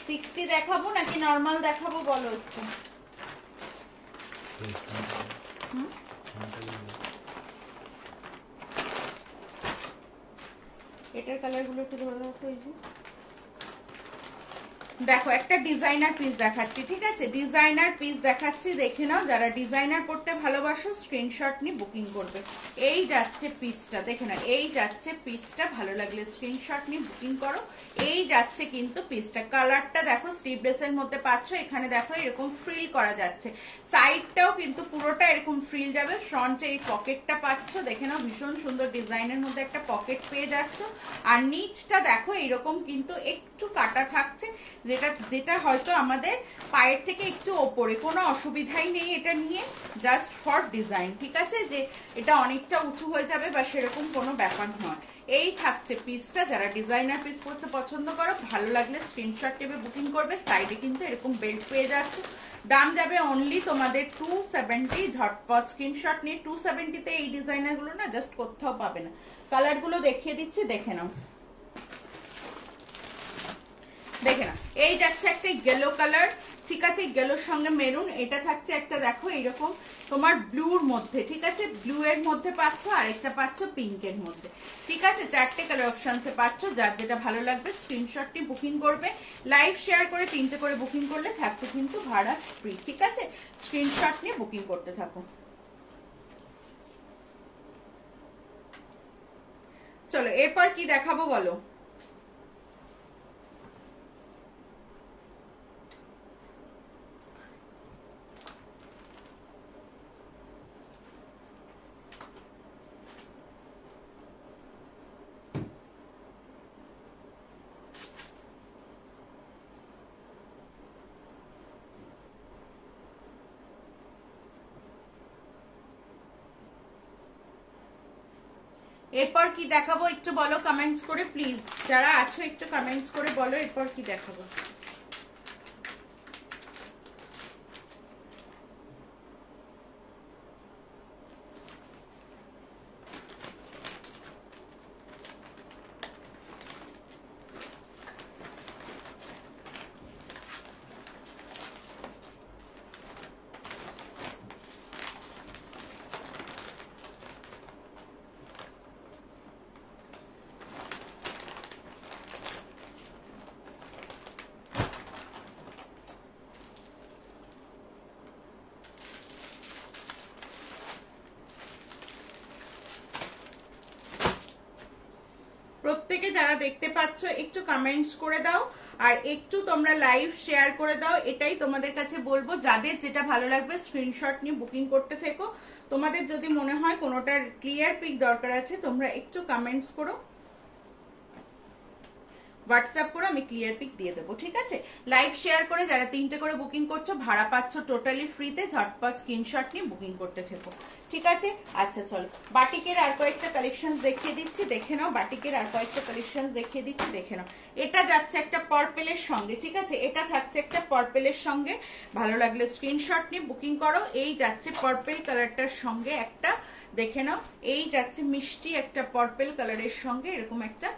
সিক্সটি দেখাবো নাকি নর্মাল দেখাবো বলো একটু। এটার কালার গুলো একটু ধরে রাখো। এই যে দেখো, একটা ডিজাইনার পিস দেখাচ্ছি, ঠিক আছে। ডিজাইনার পিস দেখাচ্ছি, দেখে নাও। যারা ডিজাইনার পড়তে ভালোবাসো স্ক্রিনশট নিয়ে বুকিং করবে। এই যাচ্ছে পিসটা, দেখে নাও। এই যাচ্ছে পিসটা, ভালো লাগলে স্ক্রিনশট নিয়ে বুকিং করো। এই যাচ্ছে কিন্তু পিসটা, কালারটা দেখো, স্লিভলেসের মধ্যে পাচ্ছ। এখানে দেখো এরকম ফ্রিল করা যাচ্ছে, সাইডটাও কিন্তু পুরোটা এরকম ফ্রিল যাবে। ফ্রন্টে এই পকেটটা পাচ্ছ, দেখে নাও, ভীষণ সুন্দর ডিজাইনের মধ্যে একটা পকেট পেয়ে যাচ্ছ। আর নিচটা দেখো এরকম কিন্তু একটু কাটা থাকছে, যেটা হয়তো আমাদের পায়ের থেকে একটু ওপরে, কোনো অসুবিধাই নেই এটা নিয়ে, জাস্ট ফর ডিজাইন, ঠিক আছে। যে এটা অনেকটা উঁচু হয়ে যাবে বা সেরকম কোনো ব্যাপার নয়। এই থাকছে পিসটা, যারা ডিজাইনার পিস পড়তে পছন্দ করো ভালো লাগলে স্ক্রিনশট টেবে বুকিং করবে। সাইডে কিন্তু এরকম বেল্ট পেয়ে যাচ্ছে। দাম যাবে অনলি তোমাদের 270। ঝটপট স্ক্রিনশট নিয়ে, 270-তে এই ডিজাইনার গুলো না জাস্ট কোথাও পাবে না। কালার গুলো দেখিয়ে দিচ্ছি, দেখে নাও, দেখে না। এই যাচ্ছে একটা ইয়েলো কালার, ঠিক আছে, ইয়েলোর সঙ্গে মেরুন। এটা থাকছে একটা দেখো এইরকম তোমার ব্লুর মধ্যে, ঠিক আছে, ব্লু এর মধ্যে পাচ্ছ, আর একটা পাচ্ছ পিঙ্কের মধ্যে, ঠিক আছে। চারটে কালার অপশনসে পাচ্ছ, যার যেটা ভালো লাগবে স্ক্রিনশটটি বুকিং করবে। লাইভ শেয়ার করে 3টে করে বুকিং করলে থাকছে কিন্তু ভাড়া ফ্রি, ঠিক আছে। স্ক্রিনশট নিয়ে বুকিং করতে থাকো। চলো, এরপর কি দেখাবো বলো। এরপর কি দেখাবো একটু বলো কমেন্টস করে প্লিজ, যারা আছো একটু কমেন্টস করে বলো এরপর কি দেখাবো। প্রত্যেকে যারা দেখতে পাচ্ছ একটু কমেন্টস করে দাও আর একটু তোমরা লাইভ শেয়ার করে দাও, এটাই তোমাদের কাছে বলবো। যাদের যেটা ভালো লাগবে স্ক্রিনশট নিয়ে বুকিং করতে থেকো। তোমাদের যদি মনে হয় কোনোটার ক্লিয়ার পিক দরকার আছে তোমরা একটু কমেন্টস করো, হোয়াটসঅ্যাপ করে আমি ক্লিয়ার পিক দিয়ে দেবো, ঠিক আছে। লাইভ শেয়ার করে যারা 3টে করে বুকিং করছো ভাড়া পাচ্ছ টোটালি ফ্রিতে, ঝটপট স্ক্রিনশট নিয়ে বুকিং করতে থেকো, ঠিক আছে। আচ্ছা চলো বাটিকের আর কয়েকটা কালেকশন দেখিয়ে দিচ্ছি, দেখে নাও। বাটিকের আর কয়েকটা কালেকশন দেখিয়ে দিচ্ছি, দেখে নাও। এটা যাচ্ছে একটা পার্পেলের সঙ্গে, ঠিক আছে, এটা থাকছে একটা পার্পেলের সঙ্গে। ভালো লাগলে স্ক্রিনশট নিয়ে বুকিং করো। এই যাচ্ছে পার্পেল কালারটার সঙ্গে একটা, দেখে নাও। এই যাচ্ছে মিষ্টি একটা পার্পেল কালারের সঙ্গে এরকম একটা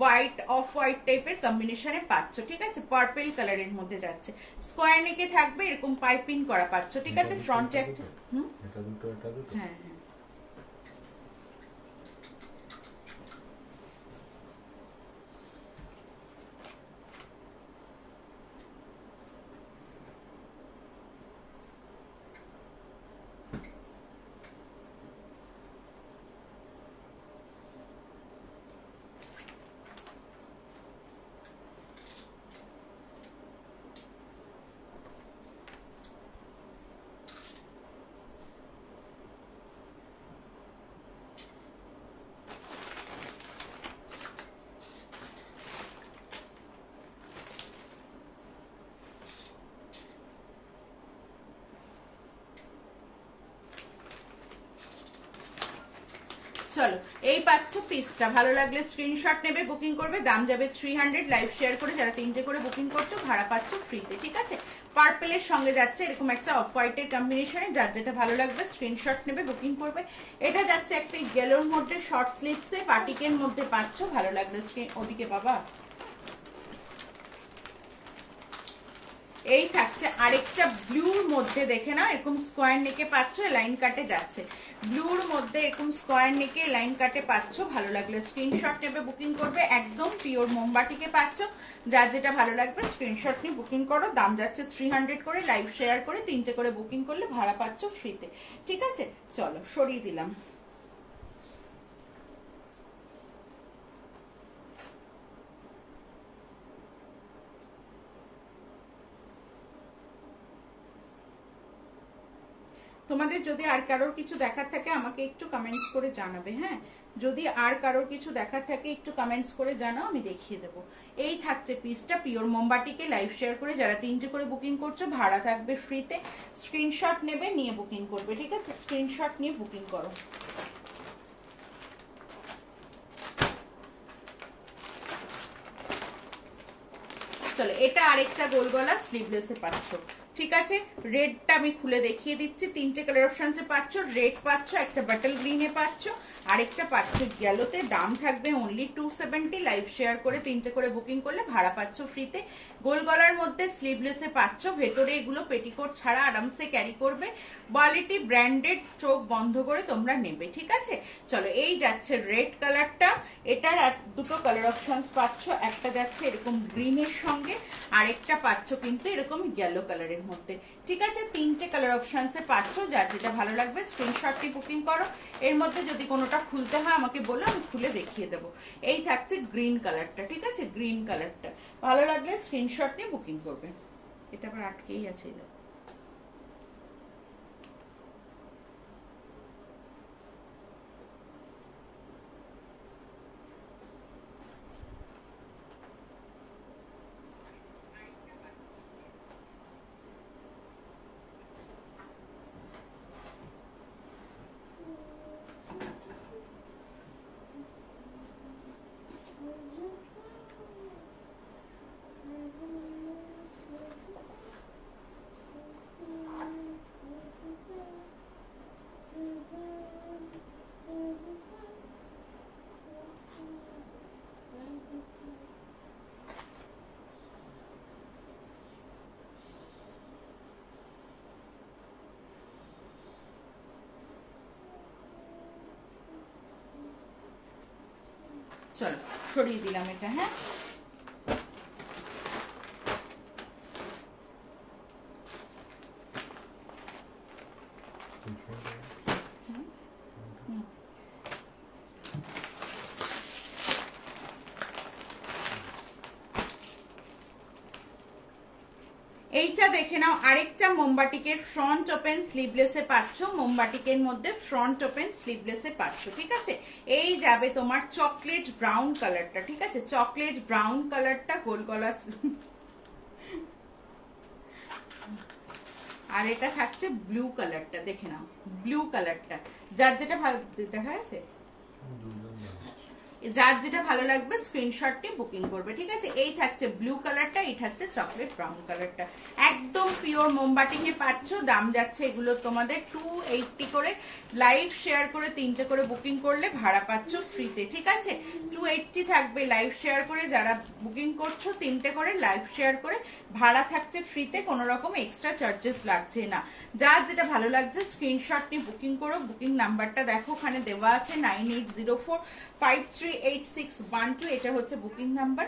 হোয়াইট অফ হোয়াইট টাইপের কম্বিনেশনে পাচ্ছ, ঠিক আছে। পার্পল কালারের মধ্যে যাচ্ছে, স্কোয়ার নেকে থাকবে, এরকম পাইপিং করা পাচ্ছ, ঠিক আছে। ফ্রন্টে একটা এটা দুটো এটা দুটো। হ্যাঁ হ্যাঁ চলো এই পাচ্ছ পিসটা। ভালো লাগলে স্ক্রিনশট নেবে, বুকিং করবে, দাম যাবে 300। লাইভ শেয়ার করে যারা 3টে করে বুকিং করছো ভাড়া পাচ্ছ ফ্রিতে, ঠিক আছে। পার্পেলের সঙ্গে যাচ্ছে এরকম একটা অফ হোয়াইটের কম্বিনেশনে, যার যেটা ভালো লাগবে স্ক্রিনশট নেবে বুকিং করবে। এটা যাচ্ছে একটা ইয়েলোর মধ্যে শর্ট স্লিভসে বাটিকের মধ্যে পাচ্ছ, ভালো লাগলে ওদিকে বাবা। এই থাকছে আরেকটা ব্লুর মধ্যে, দেখে নাও, এরকম স্কোয়ার নেকে পাচ্ছ, লাইন কাটে যাচ্ছে। ব্লুর মধ্যে এরকম স্কোয়ার নেকে লাইন কাটে পাচ্ছ, ভালো লাগলে স্ক্রিনশট নেবে বুকিং করবে। একদম পিওর মোমবাটিকে পাচ্ছ, যার যেটা ভালো লাগবে স্ক্রিনশট নিয়ে বুকিং করো। দাম যাচ্ছে 300 করে। লাইভ শেয়ার করে 3টে করে বুকিং করলে ভাড়া পাচ্ছ ফ্রিতে, ঠিক আছে। চলো সরিয়ে দিলাম। তোমাদের যদি আর কারোর কিছু দেখার থাকে আমাকে একটু কমেন্টস করে জানাবে, হ্যাঁ। যদি আর কারোর কিছু দেখার থাকে একটু কমেন্টস করে জানাও, আমি দেখিয়ে দেবো। এই থাকছে পিসটা পিওর মোমবাটিকে। লাইভ শেয়ার করে যারা 3টে করে বুকিং করছো ভাড়া থাকবে ফ্রিতে। স্ক্রিনশট নেবে নিয়ে বুকিং করবে, ঠিক আছে। স্ক্রিনশট নিয়ে বুকিং করো। চলো এটা আরেকটা গোল গলা স্লিভলেসে পাচ্ছ, ঠিক আছে। রেডটা আমি খুলে দেখিয়ে দিচ্ছি। 3টে কালার অপশনসে পাচ্ছ। রেড পাচ্ছ, একটা বাটল গ্রিনে পাচ্ছ, আরেকটা পাচ্ছ গেলোতে। দাম থাকবে অনলি 270। লাইভ শেয়ার করে 3টে করে বুকিং করলে ভাড়া পাচ্ছ ফ্রিতে। গোল গলার মধ্যে স্লিভলেসে পাচ্ছ, ভেতরে এগুলো পেটিকোট ছাড়া আরামসে ক্যারি করবে। কোয়ালিটি ব্র্যান্ডেড, চোখ বন্ধ করে তোমরা নেবে, ঠিক আছে। চলো এই যাচ্ছে রেড কালারটা। এটার আর দুটো কালার অপশনস পাচ্ছ, একটা যাচ্ছে এরকম গ্রিনের সঙ্গে, আরেকটা পাচ্ছ কিন্তু এরকম ইয়েলো কালারের মধ্যে, ঠিক আছে। 3টে কালার অপশনসে পাচ্ছ, যার যেটা ভালো লাগবে স্ক্রিনশটটি বুকিং করো। এর মধ্যে যদি কোনোটা খুলতে হয় আমাকে বলো, আমি খুলে দেখিয়ে দেবো। এই থাকছে গ্রিন কালারটা, ঠিক আছে। গ্রিন কালারটা ভালো লাগলে স্ক্রিনশট নিয়ে বুকিং করবে। এটা আবার আটকেই আছে, দেখো। চলো সরিয়ে দিলাম এটা। হ্যাঁ, এইটা দেখে নাও, আরেকটা মোমবাটিকের ফ্রন্ট ওপেন স্লিভলেসে পাচ্ছ, মোমবাটিকের মধ্যে ফ্রন্ট ওপেন স্লিভলেসে পাচ্ছ। ঠিক আছে, এই যাবে তোমার চকলেট ব্রাউন কালারটা। ঠিক আছে, চকলেট ব্রাউন কালারটা গোল গলা, আর এটা থাকছে ব্লু কালারটা। দেখে নাও ব্লু কালারটা, যার যেটা ভালো দেখা যাচ্ছে, যার যেটা ভালো লাগবে স্ক্রিনশট নিয়ে বুকিং করবে। ঠিক আছে, এই থাকছে ব্লু কালারটা, এই থাকছে চকলেট ব্রাউন কালারটা। একদম পিওর মোমবাটিং এ পাচ্ছ। দাম যাচ্ছে এগুলো তোমাদের 280 করে। লাইভ শেয়ার করে 3টে করে বুকিং করলে ভাড়া পাচ্ছ ফ্রিতে। ঠিক আছে, 280 থাকবে লাইভ শেয়ার করে, যারা বুকিং করছো 3টে করে লাইভ শেয়ার করে ভাড়া থাকছে ফ্রিতে, কোনো রকম এক্সট্রা চার্জেস লাগছে না। যার যেটা ভালো লাগছে স্ক্রিনশট নিয়ে বুকিং করো। বুকিং নাম্বারটা দেখো ওখানে দেওয়া আছে 9804538612, এটা হচ্ছে বুকিং নাম্বার।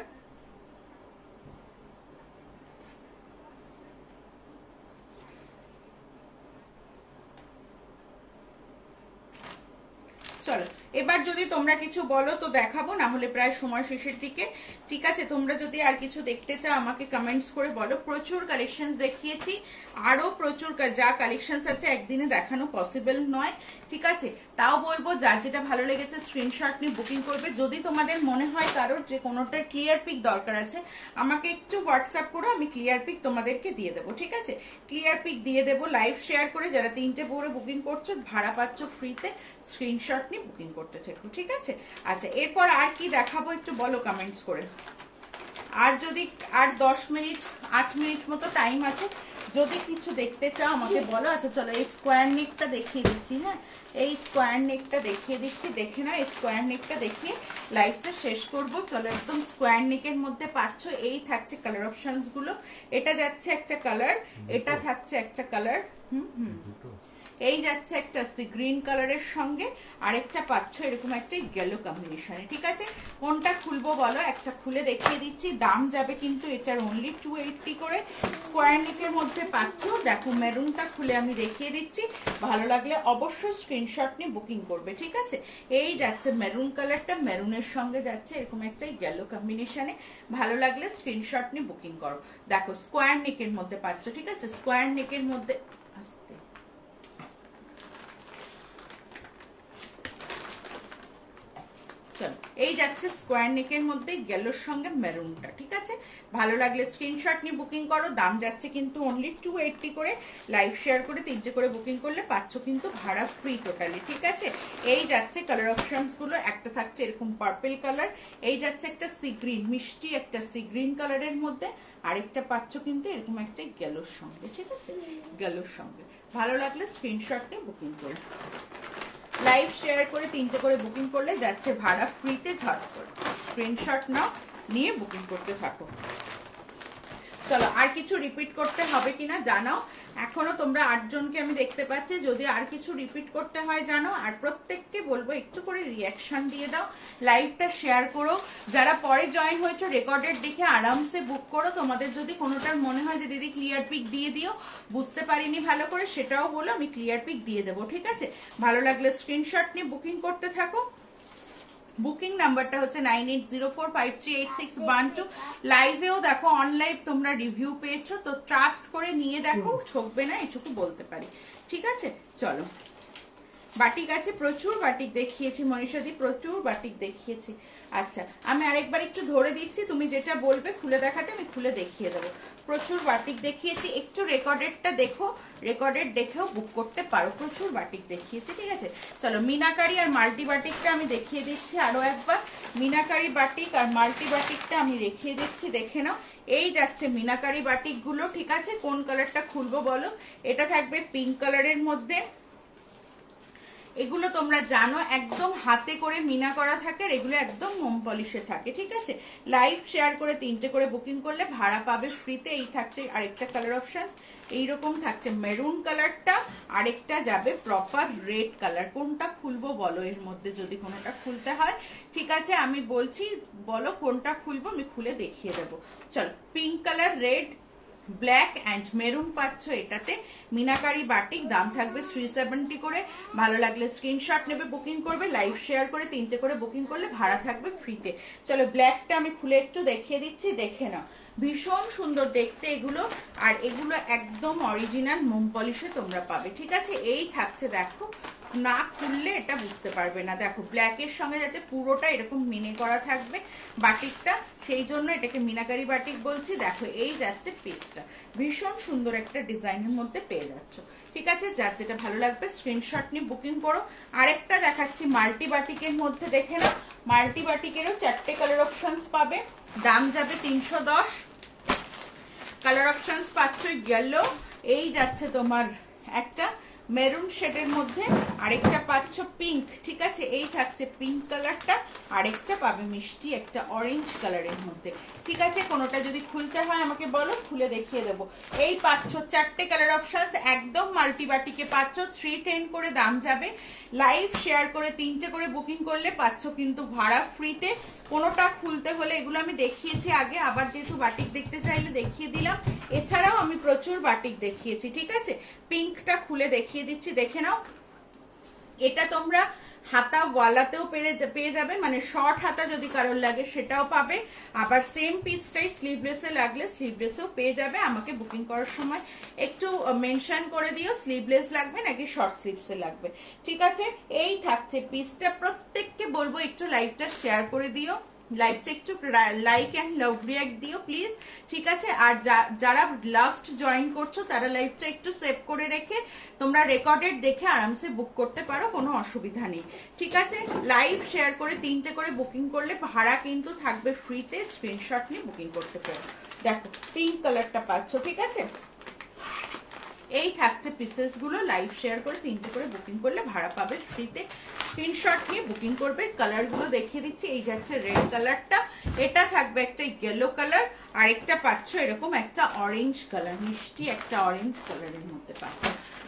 চলো এবার যদি তোমরা কিছু বলো তো দেখাবো, না হলে প্রায় সময় শেষের দিকে। ঠিক আছে, তোমরা যদি আর কিছু দেখতে চাও আমাকে কমেন্টস করে বলো। প্রচুর কালেকশন দেখিয়েছি, আরো প্রচুর যা কালেকশন আছে একদিনে দেখানো পসিবল নয়। ঠিক আছে, তাও বলবো যার যেটা ভালো লেগেছে স্ক্রিনশট নিয়ে বুকিং করবে। যদি তোমাদের মনে হয় কারোর যে কোনোটা ক্লিয়ার পিক দরকার আছে, আমাকে একটু হোয়াটসঅ্যাপ করো, আমি ক্লিয়ার পিক তোমাদেরকে দিয়ে দেবো। ঠিক আছে, ক্লিয়ার পিক দিয়ে দেবো লাইভ শেয়ার করে। যারা 3টে পরে বুকিং করছো ভাড়া পাচ্ছ ফ্রিতে, স্ক্রিনশট নিয়ে বুকিং করতে থাকো। ঠিক আছে, আচ্ছা এরপর আর কি দেখাবো একটু বলো কমেন্টস করে। আর যদি আর 10 মিনিট 8 মিনিট মতো টাইম আছে, যদি কিছু দেখতে চাও আমাকে বলো। আচ্ছা চলো এই স্কোয়ার নেকটা দেখিয়ে দিচ্ছি। হ্যাঁ, এই স্কোয়ার নেকটা দেখিয়ে দিচ্ছি, দেখে না এই স্কোয়ার নেকটা দেখিয়ে লাইভটা শেষ করব। চলো একদম স্কোয়ার নেকের মধ্যে পাচ্ছ, এই থাকছে কালার অপশনস গুলো। এটা যাচ্ছে একটা কালার, এটা থাকছে একটা কালার, এই যাচ্ছে একটা গ্রিন কালারের সঙ্গে, আরেকটা পাচ্ছ এরকম একটা ইয়েলো কম্বিনেশনে। ঠিক আছে, কোনটা খুলবো বলো, একটা খুলে দেখিয়ে দিচ্ছি। দাম যাবে কিন্তু এটার অনলি 280 করে। স্কোয়ার নেকের মধ্যে পাচ্ছ। দেখো মেরুনটা খুলে আমি দেখিয়ে দিচ্ছি, ভালো লাগলে অবশ্যই স্ক্রিনশট নিয়ে বুকিং করবে। ঠিক আছে, এই যাচ্ছে মেরুন কালারটা, মেরুনের সঙ্গে যাচ্ছে এরকম একটা ইয়েলো কম্বিনেশনে। ভালো লাগলে স্ক্রিনশট নিয়ে বুকিং করো। দেখো স্কোয়ার নেকের মধ্যে পাচ্ছ। ঠিক আছে, স্কোয়ার নেকের মধ্যে চলো এই যাচ্ছে স্কোয়ার নেকের মধ্যে গেলোর সঙ্গে মেরুনটা। ঠিক আছে, ভালো লাগলে স্ক্রিনশট নিয়ে বুকিং করো। দাম যাচ্ছে কিন্তু অনলি 280 করে। লাইভ শেয়ার করে 3টে করে বুকিং করলে পাচ্ছ কিন্তু ভাড়া ফ্রি টোটালি। ঠিক আছে, এই যাচ্ছে কালার অপশনস গুলো। একটা থাকছে এরকম পার্পল কালার, এই যাচ্ছে একটা সি গ্রিন, মিষ্টি একটা সি গ্রিন কালারের মধ্যে, আরেকটা পাচ্ছ কিন্তু এরকম একটা গেলোর সঙ্গে। ঠিক আছে, গেলোর সঙ্গে ভালো লাগলে স্ক্রিনশট নিয়ে বুকিং করো। লাইভ শেয়ার করে 3টে করে বুকিং করলে যাচ্ছে ভাড়া ফ্রিতে ঝট করে। স্ক্রিনশট নাও, নিয়ে বুকিং করতে থাকো। চলো আর কিছু রিপিট করতে হবে কিনা জানাও। এখনো তোমরা 8 জনকে আমি দেখতে পাচ্ছি, যদি আর কিছু রিপিট করতে হয় জানো। আর প্রত্যেককে বলবো একটু করে রিয়াকশন দিয়ে দাও, লাইভটা শেয়ার করো। যারা পরে জয়েন হয়েছে রেকর্ডেড দেখে আরামসে বুক করো। তোমাদের যদি কোনোটার মনে হয় যে দিদি ক্লিয়ার পিক দিয়ে দিও, বুঝতে পারিনি ভালো করে, সেটাও বলো, আমি ক্লিয়ার পিক দিয়ে দেবো। ঠিক আছে, ভালো লাগলে স্ক্রিনশট নিয়ে বুকিং করতে থাকো। বুকিং নাম্বারটা হচ্ছে 9804538612। লাইভেও দেখো অনলাইভ তোমরা রিভিউ পেয়েছো, তো ট্রাস্ট করে নিয়ে দেখো, ঠকবে না এটুকু বলতে পারি। ঠিক আছে, চলো বাটিক আছে, প্রচুর বাটিক দেখিয়েছি মনীষাদি, প্রচুর বাটিক দেখিয়েছি। আচ্ছা আমি আরেকবার একটু ধরে দিচ্ছি, তুমি যেটা বলবে খুলে দেখাতে আমি খুলে দেখিয়ে দেবো। প্রচুর বাটিক দেখিয়েছি, একটু রেকর্ডেডটা দেখো, রেকর্ডেড দেখেও বুক করতে পারো। প্রচুর বাটিক দেখিয়েছি। ঠিক আছে, চলো মিনাকারি আর মাল্টি বাটিকটা আমি দেখিয়ে দিচ্ছি আরো একবার। মিনাকারি বাটিক আর মাল্টি বাটিকটা আমি দেখিয়ে দিচ্ছি, দেখে নাও। এই যাচ্ছে মিনাকারি বাটিক গুলো। ঠিক আছে, কোন কালারটা খুলবো বলো। এটা থাকবে পিঙ্ক কালারের মধ্যে, এগুলো তোমরা জানো একদম হাতে করে মিনা করা থাকে, আর এগুলো একদম মোম পলিশে থাকে, ঠিক আছে। লাইভ শেয়ার করে 3টে করে বুকিং করলে ভাড়া পাবে ফ্রিতে। এই থাকছে আরেকটা কালার অপশন, এইরকম থাকছে মেরুন কালারটা, আরেকটা যাবে প্রপার রেড কালার। কোনটা খুলবো বলো এর মধ্যে, যদি কোনোটা খুলতে হয় ঠিক আছে আমি বলছি, বলো কোনটা খুলবো, আমি খুলে দেখিয়ে দেবো। চলো, pink colour, red, black and maroon পাচ্ছ এটাতে। মিনাকারি বাটিক, দাম থাকবে 370 করে। ভালো লাগলে স্ক্রিনশট নেবে, বুকিং করবে, লাইভ শেয়ার করে 3টে করে বুকিং করলে ভাড়া থাকবে ফ্রিতে। চলো ব্ল্যাকটা আমি খুলে একটু দেখিয়ে দিচ্ছি, দেখে নাও। ভীষণ সুন্দর দেখতে এগুলো, আর এগুলো একদম অরিজিনাল মোম পলিশে তোমরা পাবে, ঠিক আছে। এই থাকছে, দেখো না খুললে এটা বুঝতে পারবে না। দেখো ব্ল্যাকের সঙ্গে যাতে পুরোটা এরকম মিনে করা থাকবে বাটিকটা, সেই জন্য এটাকে মিনাকারি বাটিক বলছি। দেখো এই যাচ্ছে পিসটা, ভীষণ সুন্দর একটা ডিজাইনের মধ্যে পেয়ে যাচ্ছ, ঠিক আছে। যার যেটা ভালো লাগবে স্ক্রিনশট নিয়ে বুকিং করো। আরেকটা দেখাচ্ছি মাল্টি বাটিকের মধ্যে, দেখে নাও। মাল্টি বাটিকেরও 4টে কালার অপশনস পাবে, দাম যাবে 310। কালার অপশনস পাচ্ছ ইয়েলো, এই যাচ্ছে তোমার একটা মেরুন শেডের মধ্যে, আরেকটা পাচ্ছ পিঙ্ক, ঠিক আছে। এই থাকছে পিঙ্ক কালারটা, আরেকটা পাবে মিষ্টি একটা অরেঞ্জ কালারের মধ্যে, ঠিক আছে। কোনোটা যদি খুলতে হয় আমাকে বলো, খুলে দেখিয়ে দেবো। এই পাচ্ছ 4টে কালার অপশনস, একদম মাল্টিবাটিকে পাচ্ছ 310 করে দাম যাবে। লাইভ শেয়ার করে 3টে করে বুকিং করলে পাচ্ছ কিন্তু ভাড়া ফ্রিতে। কোনোটা খুলতে হলে, এগুলো আমি দেখিয়েছি আগে, আবার যেহেতু বাটিক দেখতে চাইলে দেখিয়ে দিলাম। এছাড়াও আমি প্রচুর বাটিক দেখিয়েছি, ঠিক আছে। পিঙ্কটা খুলে দেখিয়ে দিচ্ছি, দেখে নাও। এটা তোমরা হাতা ওয়ালাতেও পেয়ে যাবে, মানে শর্ট হাতা যদি কারোর লাগে সেটাও পাবে। আবার সেম পিসটাই স্লিভলেসে লাগলে স্লিভলেসেও পেয়ে যাবে। আমাকে বুকিং করার সময় একটু মেনশন করে দিও স্লিভলেস লাগবে নাকি শর্ট স্লিভসে লাগবে, ঠিক আছে। এই থাকছে পিসটা, প্রত্যেককে বলবো একটু লাইভটা শেয়ার করে দিও, লাইভটা একটু লাইক অ্যান্ড লাভ রিঅ্যাক্ট দিও প্লিজ, ঠিক আছে। আর যারা লাস্ট জয়েন করছো তারা লাইভটা একটু সেভ করে রেখে তোমরা রেকর্ডেড দেখে আরামসে বুক করতে পারো, কোনো অসুবিধা নেই, ঠিক আছে। লাইভ শেয়ার করে 3টে করে বুকিং করলে ভাড়া কিন্তু থাকবে ফ্রিতে, স্ক্রিনশট নিয়ে বুকিং করতে পারো। দেখো পিঙ্ক কালারটা পাচ্ছ, ঠিক আছে। এই থাকছে পিসেস গুলো, লাইভ শেয়ার করে 3টে করে বুকিং করলে ভাড়া পাবে ফ্রিতে, স্ক্রিনশট নিয়ে বুকিং করবে। কালার গুলো দেখিয়ে দিচ্ছি, এই যাচ্ছে রেড কালারটা, এটা থাকবে একটা ইয়েলো কালার, আর একটা পাচ্ছ এরকম একটা অরেঞ্জ কালার, মিষ্টি একটা অরেঞ্জ কালারের মধ্যে পাচ্ছ।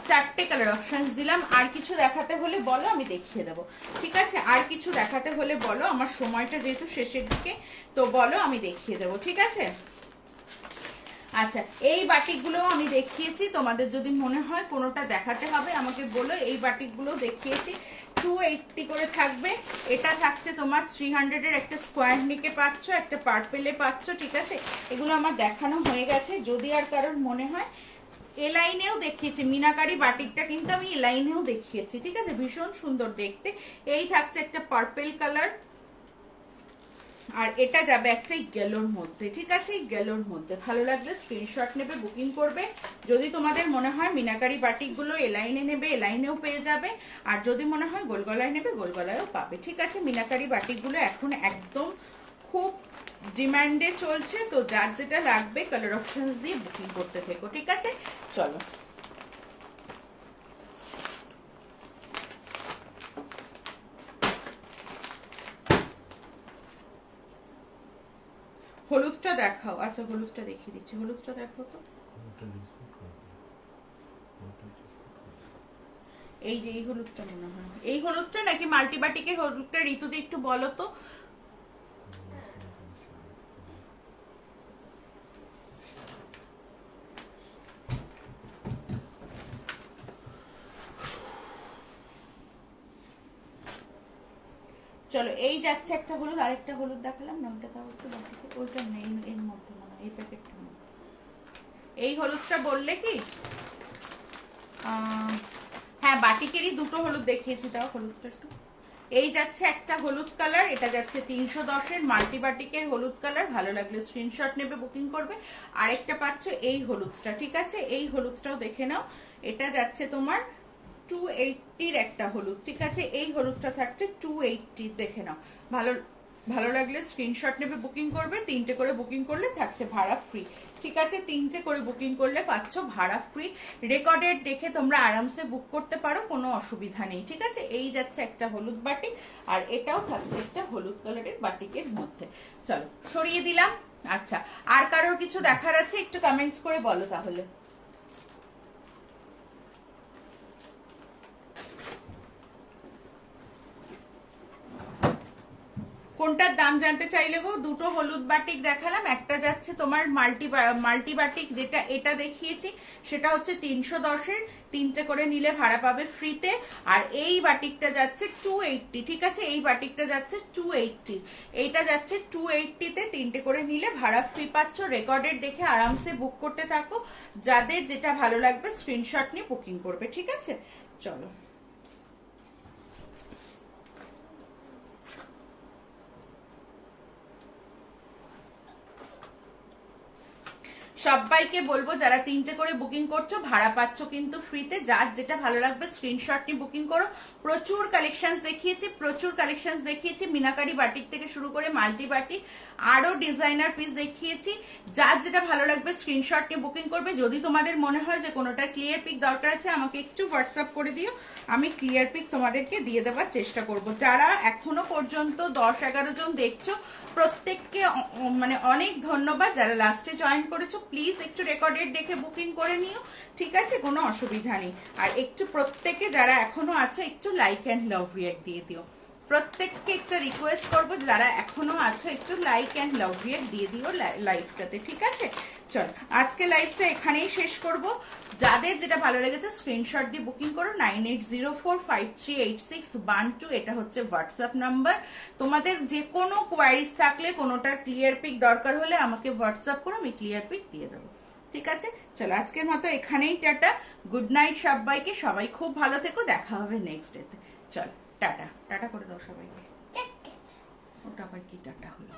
4টে কালার অপশনস দিলাম। আর কিছু দেখাতে হলে বলো, আমি দেখিয়ে দেবো, ঠিক আছে। আর কিছু দেখাতে হলে বলো, আমার সময়টা যেহেতু শেষের দিকে, তো বলো আমি দেখিয়ে দেবো, ঠিক আছে। আচ্ছা, এই বাটিকগুলো আমি দেখিয়েছি, তোমাদের যদি মনে হয় কোনোটা দেখাতে হবে আমাকে বলো। এই বাটিকগুলো দেখিয়েছি, 280 করে থাকবে। এটা থাকছে তোমার 300 এর একটা স্কোয়ার নিকে পাচ্ছ, একটা পার্পেলে পাচ্ছ, ঠিক আছে। এগুলো আমার দেখানো হয়ে গেছে, যদি আর কারোর মনে হয়। এ লাইনেও দেখিয়েছি মিনাকারি বাটিকটা, কিন্তু আমি এ লাইনেও দেখিয়েছি, ঠিক আছে। ভীষণ সুন্দর দেখতে। এই থাকছে একটা পার্পেল কালার, আর এটা যাবে একটা গেলোর মধ্যে, ঠিক আছে। গেলোর মধ্যে ভালো লাগলে স্ক্রিনশট নেবে, বুকিং করবে। যদি তোমাদের মনে হয় মিনাকারি বাটিক গুলো এলাইনে নেবে, এলাইনেও পেয়ে যাবে। আর যদি মনে হয় গোলগলায় নেবে, গোলগলায়ও পাবে, ঠিক আছে। মিনাকারি বাটিক গুলো এখন একদম খুব ডিমান্ডে চলছে, তো যার যেটা লাগবে কালার অপশনস দিয়ে বুকিং করতে থেকো, ঠিক আছে। চলো, হলুদটা দেখাও। আচ্ছা হলুদটা দেখিয়ে দিচ্ছি, হলুদটা দেখো তো। এই যে এই হলুদটা মনে হয়, এই হলুদটা নাকি মাল্টিবাটিকের হলুদটা, ঋতুদি একটু বলো তো। চলো, এই যাচ্ছে একটা হলুদ, আরেকটা হলুদ দেখালাম না, ওটা তাও একটু বাটিতে, ওইটা নেই এর মধ্যে মনে হয়, এই প্যাকেটটা। এই হলুদটা বললে কি, হ্যাঁ বাটিকেরই দুটো হলুদ দেখিয়েছি, তাও হলুদটা একটু। এই যাচ্ছে একটা হলুদ কালার, এটা যাচ্ছে 310 এর মাল্টিবাটিকের হলুদ কালার। ভালো লাগলে স্ক্রিনশট নেবে, বুকিং করবে। আরেকটা পাচ্ছ এই হলুদটা, ঠিক আছে। এই হলুদটাও দেখে নাও, এটা যাচ্ছে তোমার 280 এর একটা হলুদ, ঠিক আছে। এই হলুদটা থাকছে 280, দেখে নাও। ভালো ভালো লাগলে স্ক্রিনশট নেবে, বুকিং করবে। 3টে করে বুকিং করলে থাকছে ভাড়া ফ্রি, ঠিক আছে? 3টে করে বুকিং করলে পাচ্ছ ভাড়া ফ্রি। রেকর্ডেড দেখে তোমরা আরামসে বুক করতে পারো, কোনো অসুবিধা নেই, ঠিক আছে? এই যাচ্ছে একটা হলুদ বাটিক, আর এটাও থাকছে একটা হলুদ কালারের বাটিকের মধ্যে। চলো সরিয়ে দিলাম। আচ্ছা, আর কারোর কিছু দেখার আছে একটু কমেন্টস করে বলো তাহলে। কোনটার দাম জানতে চাইলে গো? দুটো হলুদ বাটিক দেখালাম, একটা যাচ্ছে তোমার মাল্টি বাটিক, যেটা এটা দেখিয়েছি সেটা হচ্ছে 310-এর, 3টে করে নিলে ভাড়া পাবে ফ্রিতে। আর এই বাটিকটা যাচ্ছে 280, ঠিক আছে? এই বাটিকটা যাচ্ছে 280, এইটা যাচ্ছে 280-তে, 3টে করে নিলে ভাড়া ফ্রি পাচ্ছ। রেকর্ডেড দেখে আরামসে বুক করতে থাকো, যাদের যেটা ভালো লাগবে স্ক্রিনশট নিয়ে বুকিং করবে, ঠিক আছে? চলো সবাইকে বলবো যারা 3টে করে বুকিং করছো ভাড়া পাচ্ছ কিন্তু ফ্রিতে, যার যেটা ভালো লাগবে স্ক্রিনশট নিয়ে বুকিং করো। প্রচুর কালেকশনস দেখিয়েছি, মিনাকারি বাটিক থেকে শুরু করে মাল্টি বাটিক, আরো ডিজাইনার পিস দেখিয়েছি। যার যেটা ভালো লাগবে স্ক্রিনশট নিয়ে বুকিং করবে। যদি তোমাদের মনে হয় যে কোনোটা ক্লিয়ার পিক দরকার আছে, আমাকে একটু হোয়াটসঅ্যাপ করে দিও, আমি ক্লিয়ার পিক তোমাদেরকে দিয়ে দেওয়ার চেষ্টা করব। যারা এখনো পর্যন্ত 10-11 জন দেখছো, প্রত্যেককে মানে অনেক ধন্যবাদ। যারা লাস্টে জয়েন করেছো, প্লিজ একটু রেকর্ডেড দেখে বুকিং করে নিও, ঠিক আছে? কোনো অসুবিধা নেই। আর একটু প্রত্যেকে যারা এখনো আছো একটু লাইক অ্যান্ড লাভ রিয়েক্ট দিয়ে দিও। প্রত্যেককে একটা রিকোয়েস্ট করবো, যারা এখনো আছো একটু লাইক অ্যান্ড লাভ রিয়েক্ট দিয়ে দিও লাইভটাতে, ঠিক আছে? চল আজকে লাইভটা এখানেই শেষ করব। যাদের যেটা ভালো লেগেছে স্ক্রিনশট দিয়ে বুকিং করো। 9804538612, এটা হচ্ছে হোয়াটসঅ্যাপ নাম্বার। তোমাদের যে কোনো কোয়ারিজ থাকলে, কোনোটার ক্লিয়ার পিক দরকার হলে আমাকে হোয়াটসঅ্যাপ করো, আমি ক্লিয়ার পিক দিয়ে দেবো, ঠিক আছে? চলো আজকের মতো এখানেই টাটা, গুড নাইট সবাইকে। সবাই খুব ভালো থেকো, দেখা হবে নেক্সট ডেতে। চল টাটা, টাটা করে দাও সবাইকে। ওটা আবার কি টাটা হলো?